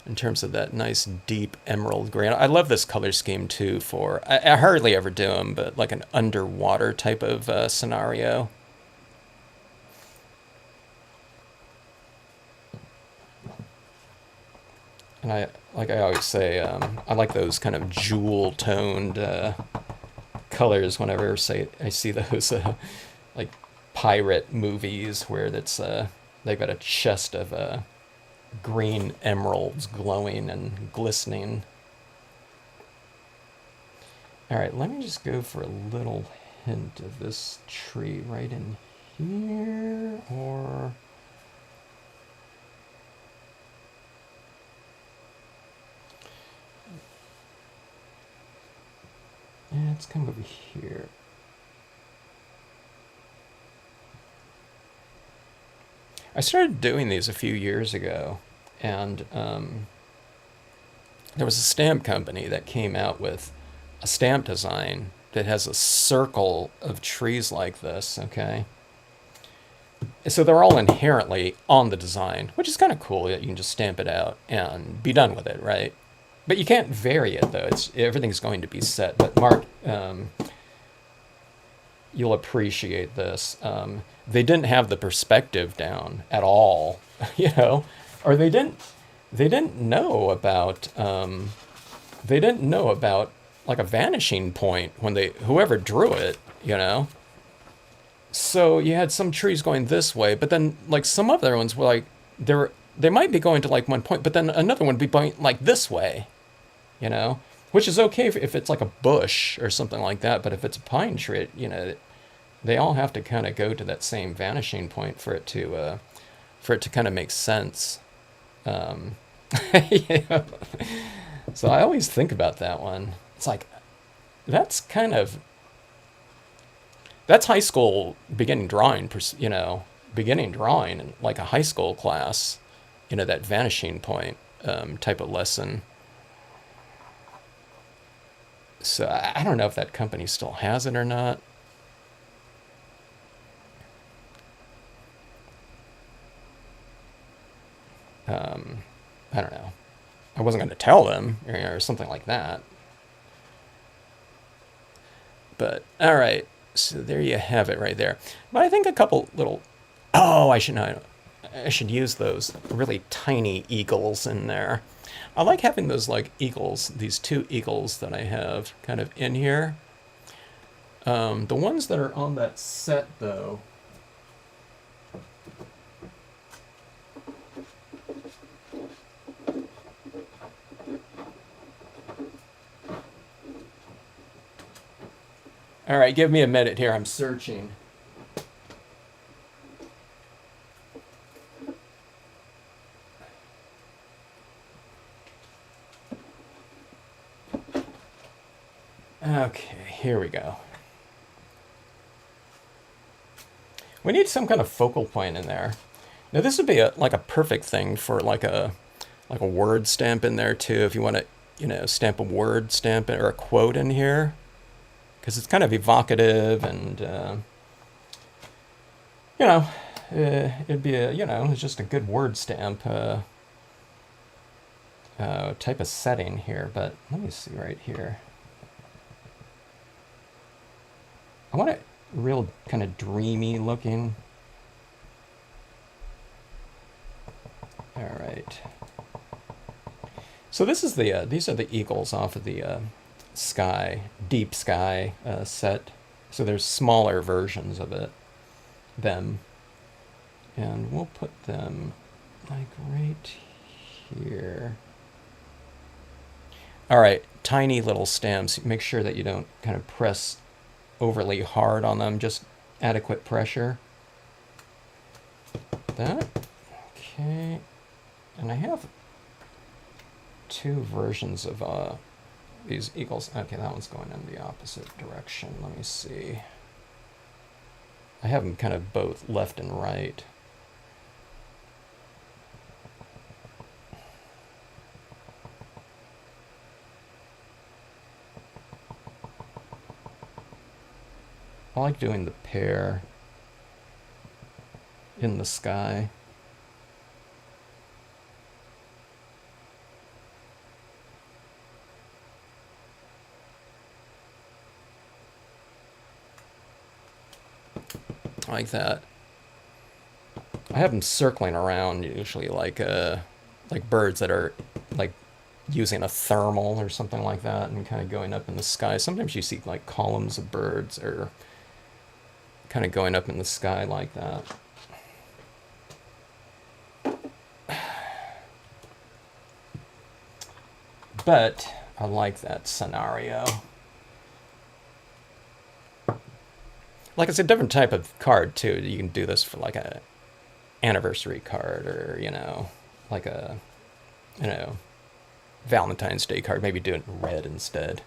In terms of that nice deep emerald green. I love this color scheme too for, I hardly ever do them, but like an underwater type of scenario. And I always say, I like those kind of jewel toned colors whenever I see those like pirate movies where that's they've got a chest of green emeralds glowing and glistening. All right, let me just go for a little hint of this tree right in here, or yeah, it's kind of over here. I started doing these a few years ago, and there was a stamp company that came out with a stamp design that has a circle of trees like this, okay? So they're all inherently on the design, which is kind of cool that you can just stamp it out and be done with it, right? But you can't vary it, though. Everything's going to be set. But Mark, you'll appreciate this. They didn't have the perspective down at all, you know, or they didn't know about like a vanishing point when whoever drew it, you know. So you had some trees going this way, but then like some other ones were like they might be going to like one point, but then another one would be going like this way, you know, which is okay if it's like a bush or something like that. But if it's a pine tree, you know, they all have to kind of go to that same vanishing point for it to kind of make sense. Yeah. So I always think about that one. It's like that's high school beginning drawing, you know, beginning drawing in like a high school class, you know, that vanishing point type of lesson. So I don't know if that company still has it or not. I don't know. I wasn't going to tell them or something like that. But all right, so there you have it right there. But I think a couple little. Oh, I should know. I should use those really tiny eagles in there. I like having those like eagles, these two eagles that I have kind of in here. The ones that are on that set though. All right, give me a minute here. I'm searching. Okay, here we go. We need some kind of focal point in there. Now this would be like a perfect thing for like a word stamp in there too, if you want to, stamp a word stamp or a quote in here, because it's kind of evocative and it'd be it's just a good word stamp type of setting here. But let me see right here. I want it real kind of dreamy looking. All right. So this is the these are the eagles off of the sky, deep sky set. So there's smaller versions of them, and we'll put them like right here. All right, tiny little stamps. Make sure that you don't kind of press overly hard on them, just adequate pressure. That, okay. And I have two versions of these eagles. Okay, that one's going in the opposite direction. Let me see. I have them kind of both left and right. I like doing the pair in the sky. Like that. I have them circling around usually like birds that are like using a thermal or something like that and kind of going up in the sky. Sometimes you see like columns of birds or kind of going up in the sky like that. But I like that scenario. Like it's a different type of card too. You can do this for like a anniversary card or, like a, Valentine's Day card. Maybe do it in red instead.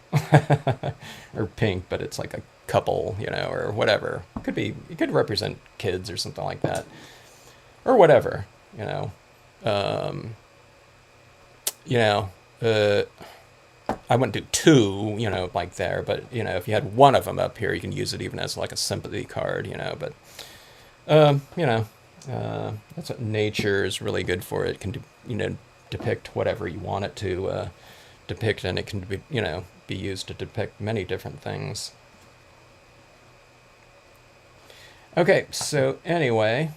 Or pink, but it's like a couple, or whatever. It could represent kids or something like that. Or whatever, I wouldn't do two, like there, but, if you had one of them up here, you can use it even as like a sympathy card, but, that's what nature is really good for. It can, depict whatever you want it to depict, and it can be, be used to depict many different things. Okay, so anyway,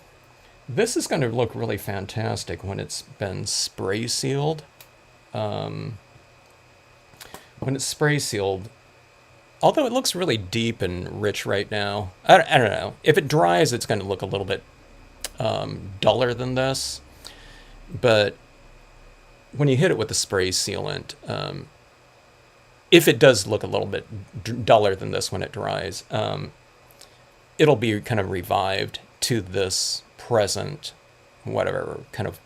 this is going to look really fantastic when it's been spray sealed. When it's spray sealed, although it looks really deep and rich right now, I don't know. If it dries, it's going to look a little bit duller than this. But when you hit it with the spray sealant, if it does look a little bit duller than this when it dries, it'll be kind of revived to this present, whatever, kind of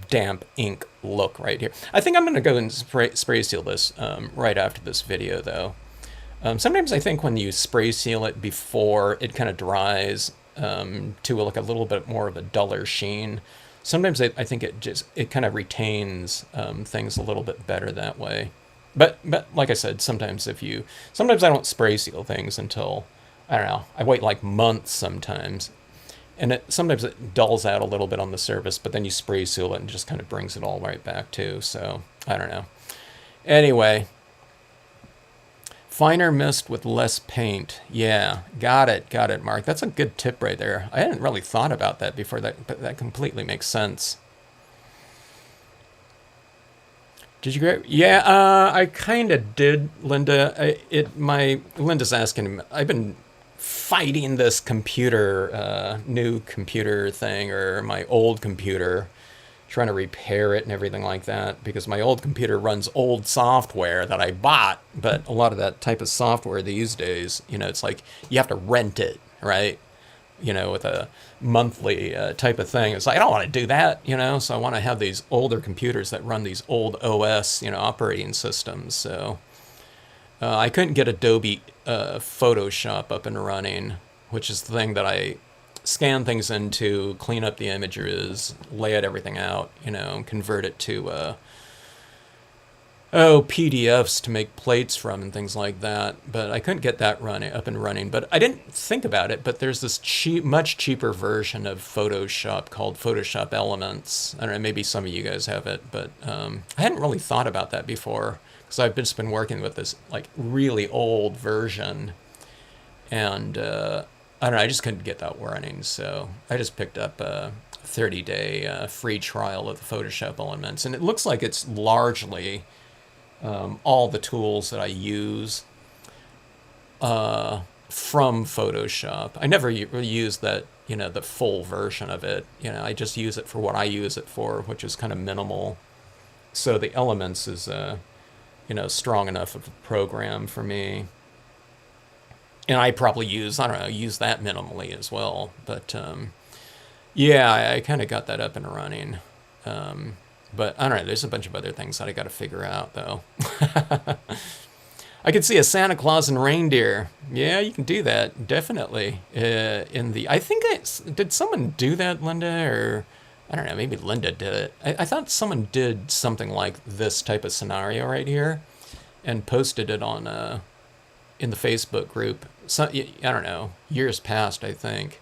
damp ink look right here. I think I'm going to go and spray seal this right after this video, though. Sometimes I think when you spray seal it before it kind of dries to like a little bit more of a duller sheen, sometimes I think it kind of retains things a little bit better that way. But like I said, sometimes I don't spray seal things until, I don't know, I wait like months sometimes. And sometimes it dulls out a little bit on the surface, but then you spray seal it and just kind of brings it all right back too. So I don't know. Anyway, finer mist with less paint. Yeah, got it, Mark. That's a good tip right there. I hadn't really thought about that before, but that completely makes sense. Did you grab? Yeah, I kind of did, Linda. Linda's asking. I've been fighting this new computer thing, or my old computer, trying to repair it and everything like that, because my old computer runs old software that I bought, but a lot of that type of software these days, it's like you have to rent it, right? With a monthly type of thing. It's like, I don't want to do that, so I want to have these older computers that run these old OS, operating systems. So I couldn't get Adobe Photoshop up and running, which is the thing that I scan things into, clean up the images, lay everything out, and convert it to PDFs to make plates from and things like that. But I couldn't get that up and running. But I didn't think about it. But there's this much cheaper version of Photoshop called Photoshop Elements. I don't know, maybe some of you guys have it, but I hadn't really thought about that before, because I've just been working with this like really old version, and I don't know, I just couldn't get that running. So I just picked up a 30-day free trial of the Photoshop Elements, and it looks like it's largely all the tools that I use from Photoshop. I never use that, the full version of it. I just use it for what I use it for, which is kind of minimal. So the Elements is, strong enough of a program for me. And I probably use that minimally as well. But yeah, I kind of got that up and running. But I don't know, there's a bunch of other things that I got to figure out, though. I could see a Santa Claus and reindeer. Yeah, you can do that, definitely. Did someone do that, Linda? Or, I don't know, maybe Linda did it. I thought someone did something like this type of scenario right here and posted it on in the Facebook group. So, I don't know, years past, I think.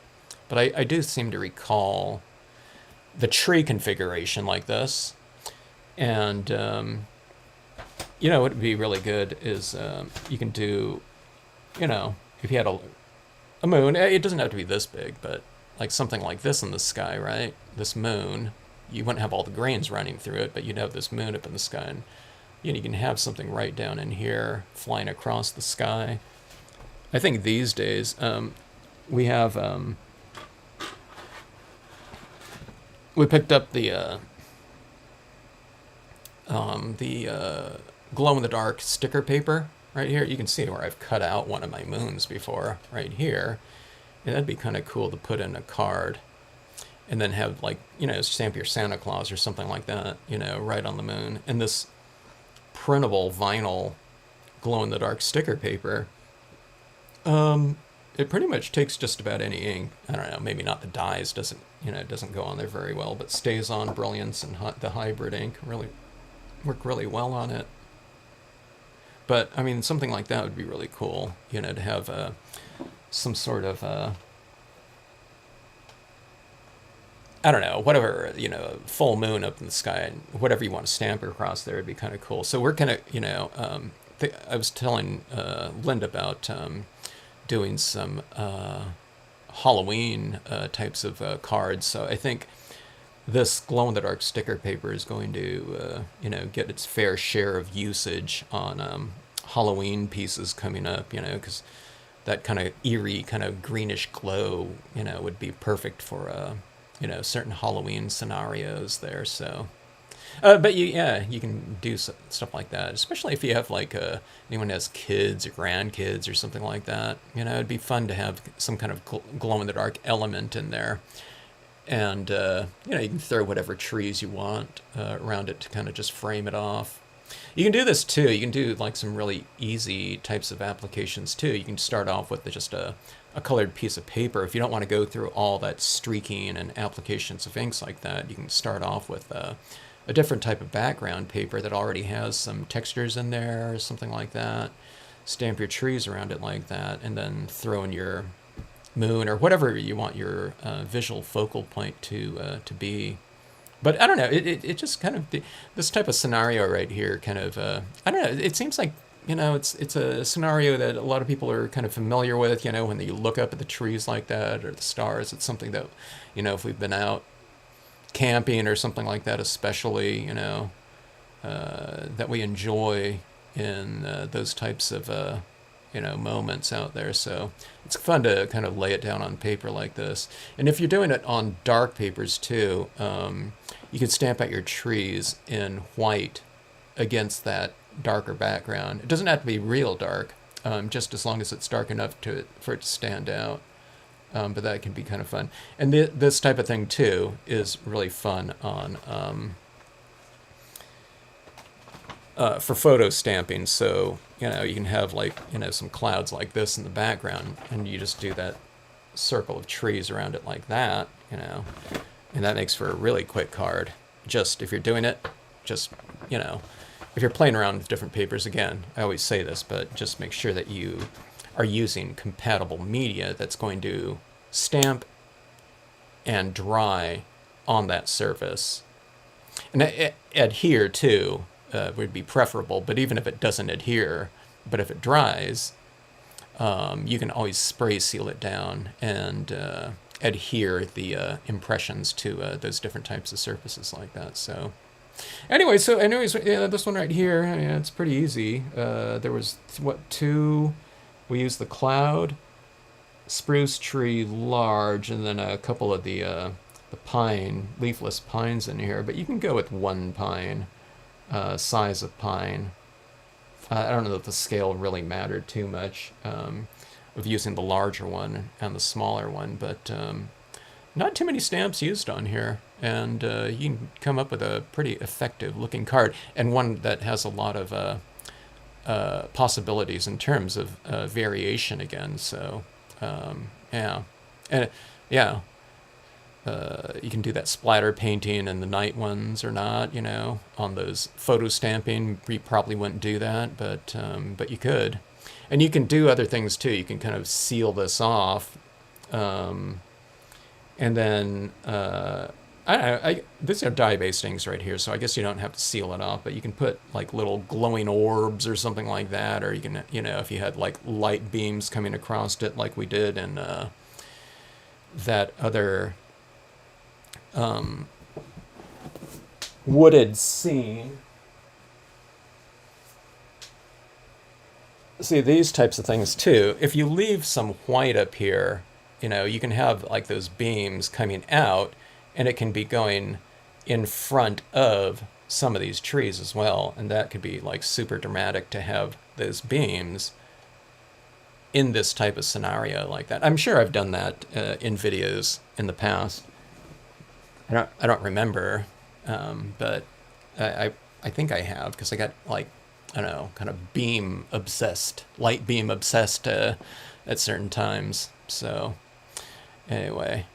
But I do seem to recall the tree configuration like this. And, what would be really good is you can do, if you had a moon, it doesn't have to be this big, but like something like this in the sky, right? This moon, you wouldn't have all the grains running through it, but you'd have this moon up in the sky. And you can have something right down in here flying across the sky. I think these days we have, we picked up the glow-in-the-dark sticker paper right here. You can see where I've cut out one of my moons before, right here. And that'd be kind of cool to put in a card. And then have, like, stamp your Santa Claus or something like that, right on the moon. And this printable vinyl glow-in-the-dark sticker paper, it pretty much takes just about any ink. I don't know, maybe not the dyes, it doesn't go on there very well, but stays on. Brilliance and the hybrid ink really work really well on it. But I mean, something like that would be really cool, to have some sort of I don't know, whatever, full moon up in the sky, and whatever you want to stamp across there would be kind of cool. So we're kind of, I was telling Linda about doing some Halloween types of cards. So I think this glow-in-the-dark sticker paper is going to, get its fair share of usage on Halloween pieces coming up, because that kind of eerie, kind of greenish glow, would be perfect for, certain Halloween scenarios there. So, but you can do stuff like that, especially if you have like anyone has kids or grandkids or something like that. It'd be fun to have some kind of glow-in-the-dark element in there. And, you can throw whatever trees you want around it to kind of just frame it off. You can do this too. You can do like some really easy types of applications too. You can start off with just a colored piece of paper. If you don't want to go through all that streaking and applications of inks like that, you can start off with a different type of background paper that already has some textures in there or something like that. Stamp your trees around it like that, and then throw in your moon or whatever you want your visual focal point to be. But I don't know. It just kind of this type of scenario right here kind of I don't know. It seems like it's a scenario that a lot of people are kind of familiar with. When you look up at the trees like that or the stars, it's something that if we've been out camping or something like that, especially that we enjoy in those types of moments out there. So it's fun to kind of lay it down on paper like this. And if you're doing it on dark papers too, you can stamp out your trees in white against that darker background. It doesn't have to be real dark, just as long as it's dark enough for it to stand out. But that can be kind of fun. And this type of thing too is really fun on for photo stamping. So you can have some clouds like this in the background, and you just do that circle of trees around it like that, and that makes for a really quick card. Just if you're doing it, just if you're playing around with different papers, again, I always say this, but just make sure that you are using compatible media that's going to stamp and dry on that surface. And adhere too would be preferable, but even if it doesn't adhere, but if it dries, you can always spray seal it down and adhere the impressions to those different types of surfaces like that. So anyways, this one right here, it's pretty easy. There was two. We used the cloud, spruce tree large, and then a couple of the pine, leafless pines in here. But you can go with one pine, size of pine. I don't know if the scale really mattered too much of using the larger one and the smaller one, but not too many stamps used on here, and you can come up with a pretty effective looking card, and one that has a lot of possibilities in terms of variation again. So yeah, and yeah, you can do that splatter painting and the night ones or not. On those photo stamping, you probably wouldn't do that, but you could, and you can do other things too. You can kind of seal this off, and then I don't know. These are dye bastings right here, so I guess you don't have to seal it off, but you can put like little glowing orbs or something like that, or you can, if you had like light beams coming across it, like we did in that other wooded scene. See, these types of things too. If you leave some white up here, you can have like those beams coming out, and it can be going in front of some of these trees as well. And that could be like super dramatic to have those beams in this type of scenario like that. I'm sure I've done that in videos in the past. I don't remember, but I think I have, because I got like, I don't know, kind of beam obsessed, light beam obsessed at certain times. So anyway.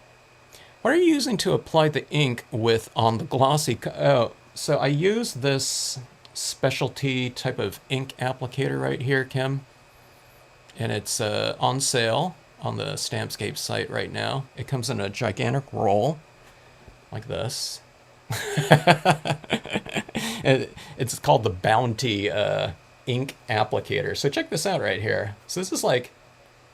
What are you using to apply the ink with on the glossy? So I use this specialty type of ink applicator right here, Kim. And it's on sale on the Stampscapes site right now. It comes in a gigantic roll like this. It's called the Bounty ink applicator. So check this out right here. So this is like,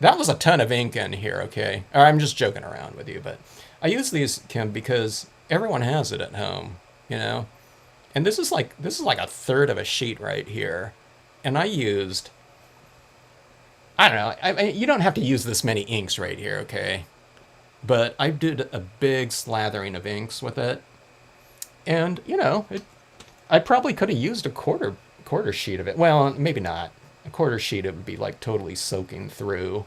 that was a ton of ink in here, okay? Or I'm just joking around with you, but I use these, Kim, because everyone has it at home, And this is like a third of a sheet right here. And I used, I don't know, you don't have to use this many inks right here, okay? But I did a big slathering of inks with it. And, I probably could have used a quarter sheet of it. Well, maybe not. A quarter sheet, it would be like totally soaking through.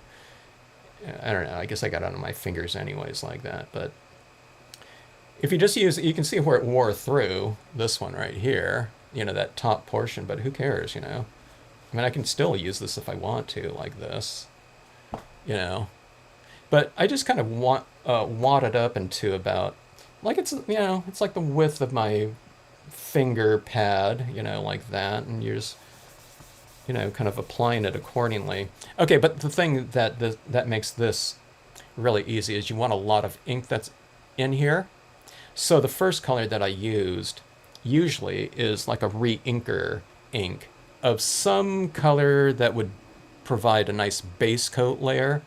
I don't know. I guess I got it on my fingers anyways like that. But if you just use, you can see where it wore through this one right here, that top portion, but who cares, I mean, I can still use this if I want to, like this, but I just kind of wad it up into about, like it's like the width of my finger pad, like that, and you're just, kind of applying it accordingly. Okay, but the thing that makes this really easy is you want a lot of ink that's in here. So the first color that I used usually is like a re-inker ink of some color that would provide a nice base coat layer.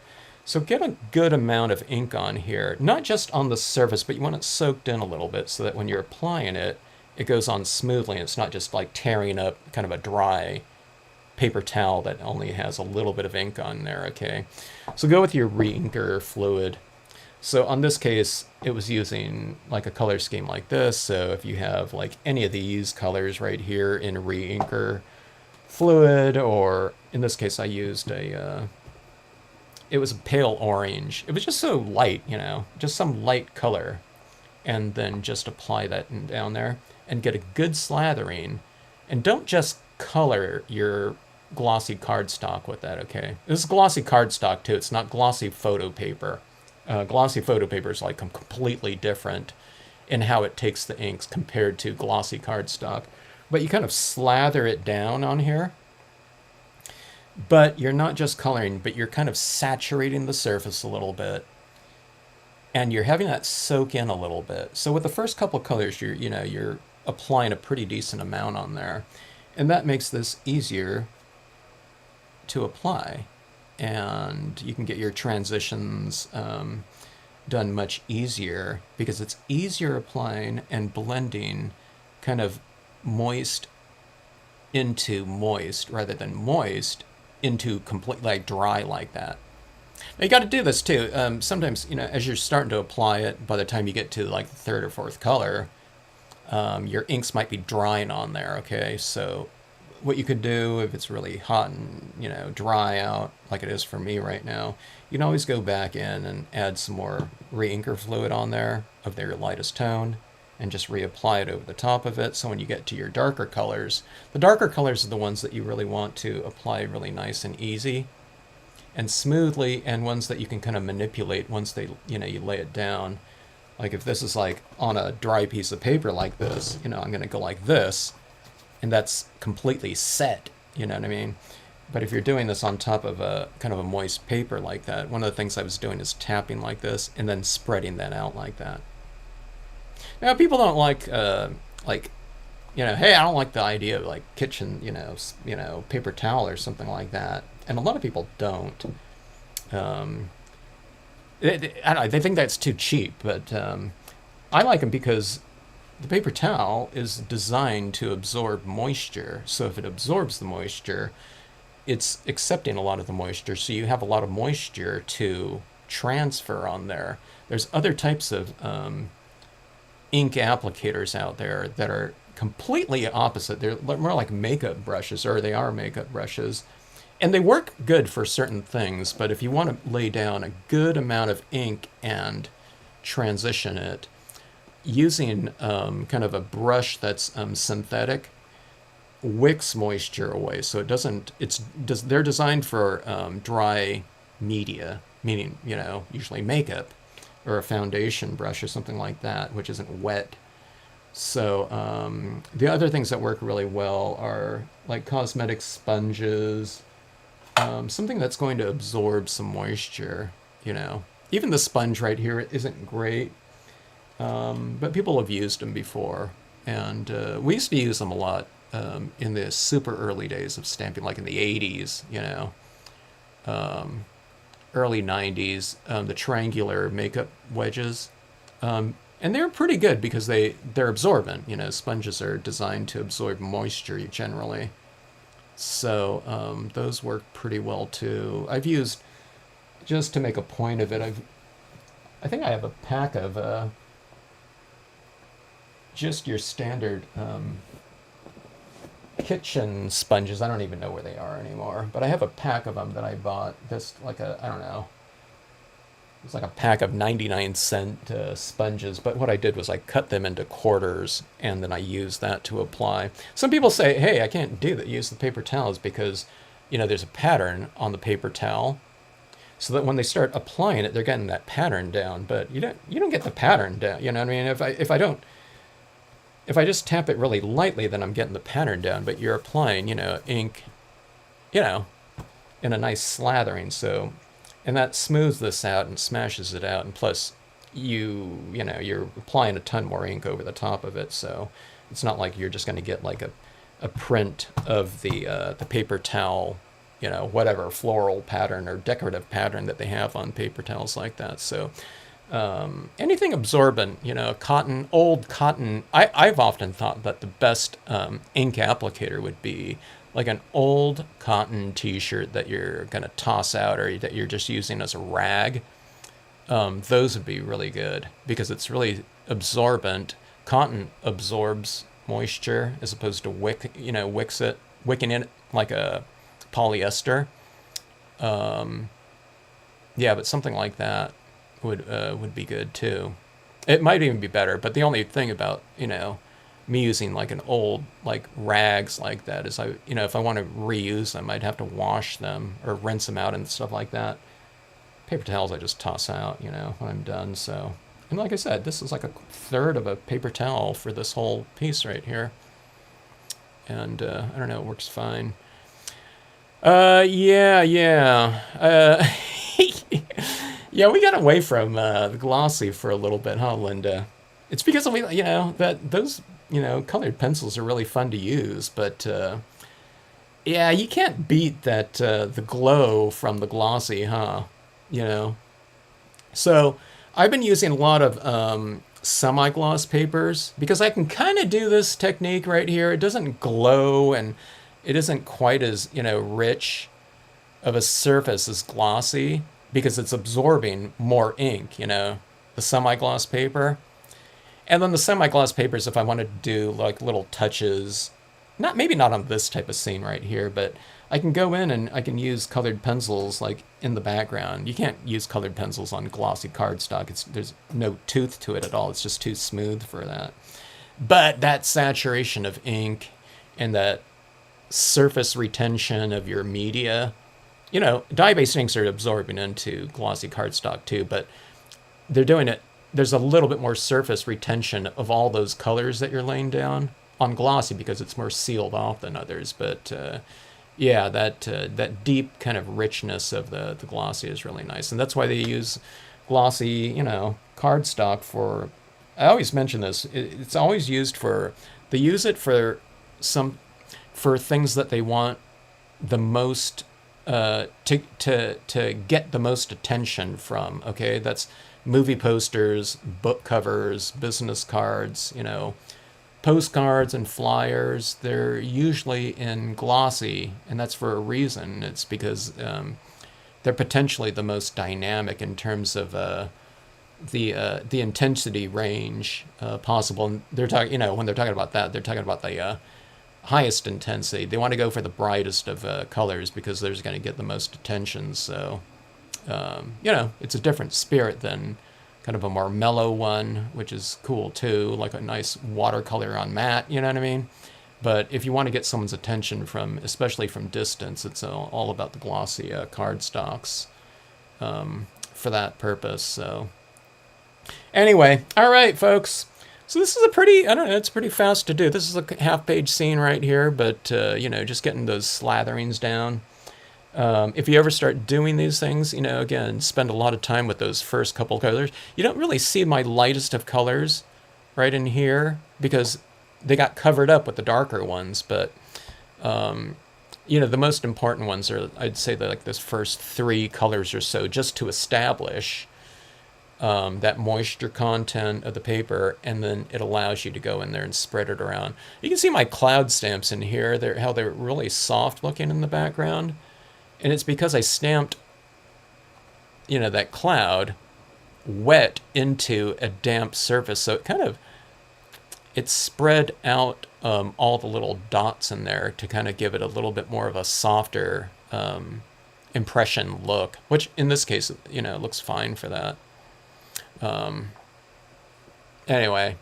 So get a good amount of ink on here, not just on the surface, but you want it soaked in a little bit so that when you're applying it, it goes on smoothly and it's not just like tearing up kind of a dry paper towel that only has a little bit of ink on there, okay? So go with your re-inker fluid. So on this case, it was using like a color scheme like this. So if you have like any of these colors right here in re-inker fluid, or in this case I used it was a pale orange. It was just so light, just some light color. And then just apply that down there and get a good slathering. And don't just color your glossy cardstock with that, okay? This is glossy cardstock too. It's not glossy photo paper. Glossy photo paper is like completely different in how it takes the inks compared to glossy cardstock. But you kind of slather it down on here. But you're not just coloring, but you're kind of saturating the surface a little bit. And you're having that soak in a little bit. So with the first couple of colors, you're applying a pretty decent amount on there. And that makes this easier to apply. And you can get your transitions done much easier because it's easier applying and blending kind of moist into moist rather than moist into complete like dry like that. Now you got to do this too. Sometimes, as you're starting to apply it, by the time you get to like the third or fourth color, your inks might be drying on there, okay? So what you could do if it's really hot and, dry out, like it is for me right now, you can always go back in and add some more re-inker fluid on there of their lightest tone and just reapply it over the top of it. So when you get to your darker colors, the darker colors are the ones that you really want to apply really nice and easy and smoothly, and ones that you can kind of manipulate once they, you lay it down. Like if this is like on a dry piece of paper like this, I'm going to go like this, and that's completely set, you know what I mean? But if you're doing this on top of a kind of a moist paper like that, one of the things I was doing is tapping like this and then spreading that out like that. Now people don't like, hey, I don't like the idea of like kitchen, paper towel or something like that. And a lot of people don't. I don't know, they think that's too cheap, but I like them because the paper towel is designed to absorb moisture. So if it absorbs the moisture, it's accepting a lot of the moisture. So you have a lot of moisture to transfer on there. There's other types of ink applicators out there that are completely opposite. They're more like makeup brushes, or they are makeup brushes. And they work good for certain things, but if you want to lay down a good amount of ink and transition it, using kind of a brush that's synthetic wicks moisture away. So it doesn't, they're designed for dry media, meaning, usually makeup or a foundation brush or something like that, which isn't wet. So the other things that work really well are like cosmetic sponges, something that's going to absorb some moisture, Even the sponge right here isn't great, but people have used them before. And we used to use them a lot in the super early days of stamping, like in the 80s, early 90s, the triangular makeup wedges. And they're pretty good because they're absorbent. Sponges are designed to absorb moisture generally. So those work pretty well too. I've used, just to make a point of it, I think I have a pack of just your standard kitchen sponges. I don't even know where they are anymore, but I have a pack of them that I bought. This I don't know. It's like a pack of 99-cent sponges, but what I did was I cut them into quarters, and then I used that to apply. Some people say, hey, I can't do that, use the paper towels, because, there's a pattern on the paper towel, so that when they start applying it, they're getting that pattern down, but you don't get the pattern down, you know what I mean? if I just tap it really lightly, then I'm getting the pattern down, but you're applying, ink, you know, in a nice slathering. So, and that smooths this out and smashes it out. And plus, you're applying a ton more ink over the top of it. So it's not like you're just going to get like a print of the paper towel, whatever floral pattern or decorative pattern that they have on paper towels like that. So anything absorbent, cotton, old cotton. I've often thought that the best ink applicator would be like an old cotton t-shirt that you're going to toss out or that you're just using as a rag. Those would be really good because it's really absorbent. Cotton absorbs moisture as opposed to wicking in it like a polyester. Yeah, but something like that would be good too. It might even be better, but the only thing about me using like an old like rags like that is if I want to reuse them, I'd have to wash them or rinse them out and stuff like that. Paper towels I just toss out when I'm done. So, and like I said, this is like a third of a paper towel for this whole piece right here, and I don't know, it works fine. Yeah. Yeah, we got away from the glossy for a little bit, huh, Linda? It's because that those colored pencils are really fun to use, but yeah, you can't beat that the glow from the glossy, huh? So I've been using a lot of semi-gloss papers because I can kind of do this technique right here. It doesn't glow and it isn't quite as rich of a surface as glossy because it's absorbing more ink, the semi-gloss paper. And then the semi-gloss papers, if I wanted to do like little touches, maybe not on this type of scene right here, but I can go in and I can use colored pencils like in the background. You can't use colored pencils on glossy cardstock. There's no tooth to it at all. It's just too smooth for that. But that saturation of ink and that surface retention of your media, dye-based inks are absorbing into glossy cardstock too, but they're doing it. There's a little bit more surface retention of all those colors that you're laying down on glossy because it's more sealed off than others. But yeah, that deep kind of richness of the glossy is really nice, and that's why they use glossy, cardstock for. I always mention this. It's always used for. They use it for things that they want the most to get the most attention from. Okay, that's movie posters, book covers, business cards, postcards and flyers. They're usually in glossy, and that's for a reason. It's because they're potentially the most dynamic in terms of the intensity range possible. And they're talking, when they're talking about that, they're talking about the highest intensity. They want to go for the brightest of colors because they're going to get the most attention. So, it's a different spirit than kind of a more mellow one, which is cool too, like a nice watercolor on matte, you know what I mean? But if you want to get someone's attention especially from distance, it's all about the glossy cardstocks for that purpose. So anyway, all right, folks. So this is it's pretty fast to do. This is a half-page scene right here, but, just getting those slatherings down. If you ever start doing these things, again, spend a lot of time with those first couple colors. You don't really see my lightest of colors right in here because they got covered up with the darker ones. But, the most important ones are, I'd say, like this first 3 colors or so, just to establish that moisture content of the paper, and then it allows you to go in there and spread it around. You can see my cloud stamps in here. How they're really soft looking in the background. And it's because I stamped, that cloud wet into a damp surface. So it spread out all the little dots in there to kind of give it a little bit more of a softer impression look, which in this case, looks fine for that. Anyway,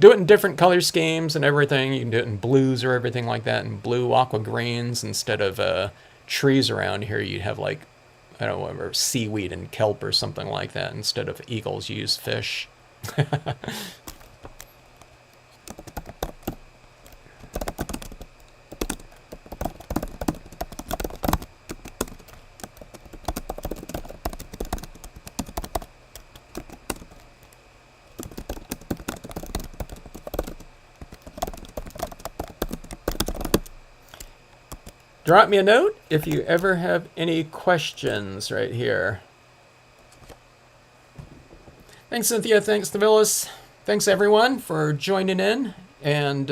do it in different color schemes and everything. You can do it in blues or everything like that, in blue aqua greens instead of trees around here. You'd have like, I don't know, whatever, seaweed and kelp or something like that. Instead of eagles, you use fish. Drop me a note if you ever have any questions right here. Thanks, Cynthia. Thanks, Thevilis. Thanks, everyone, for joining in. And,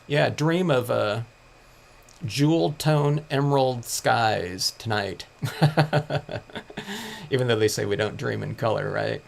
yeah, dream of jeweled tone emerald skies tonight. Even though they say we don't dream in color, right?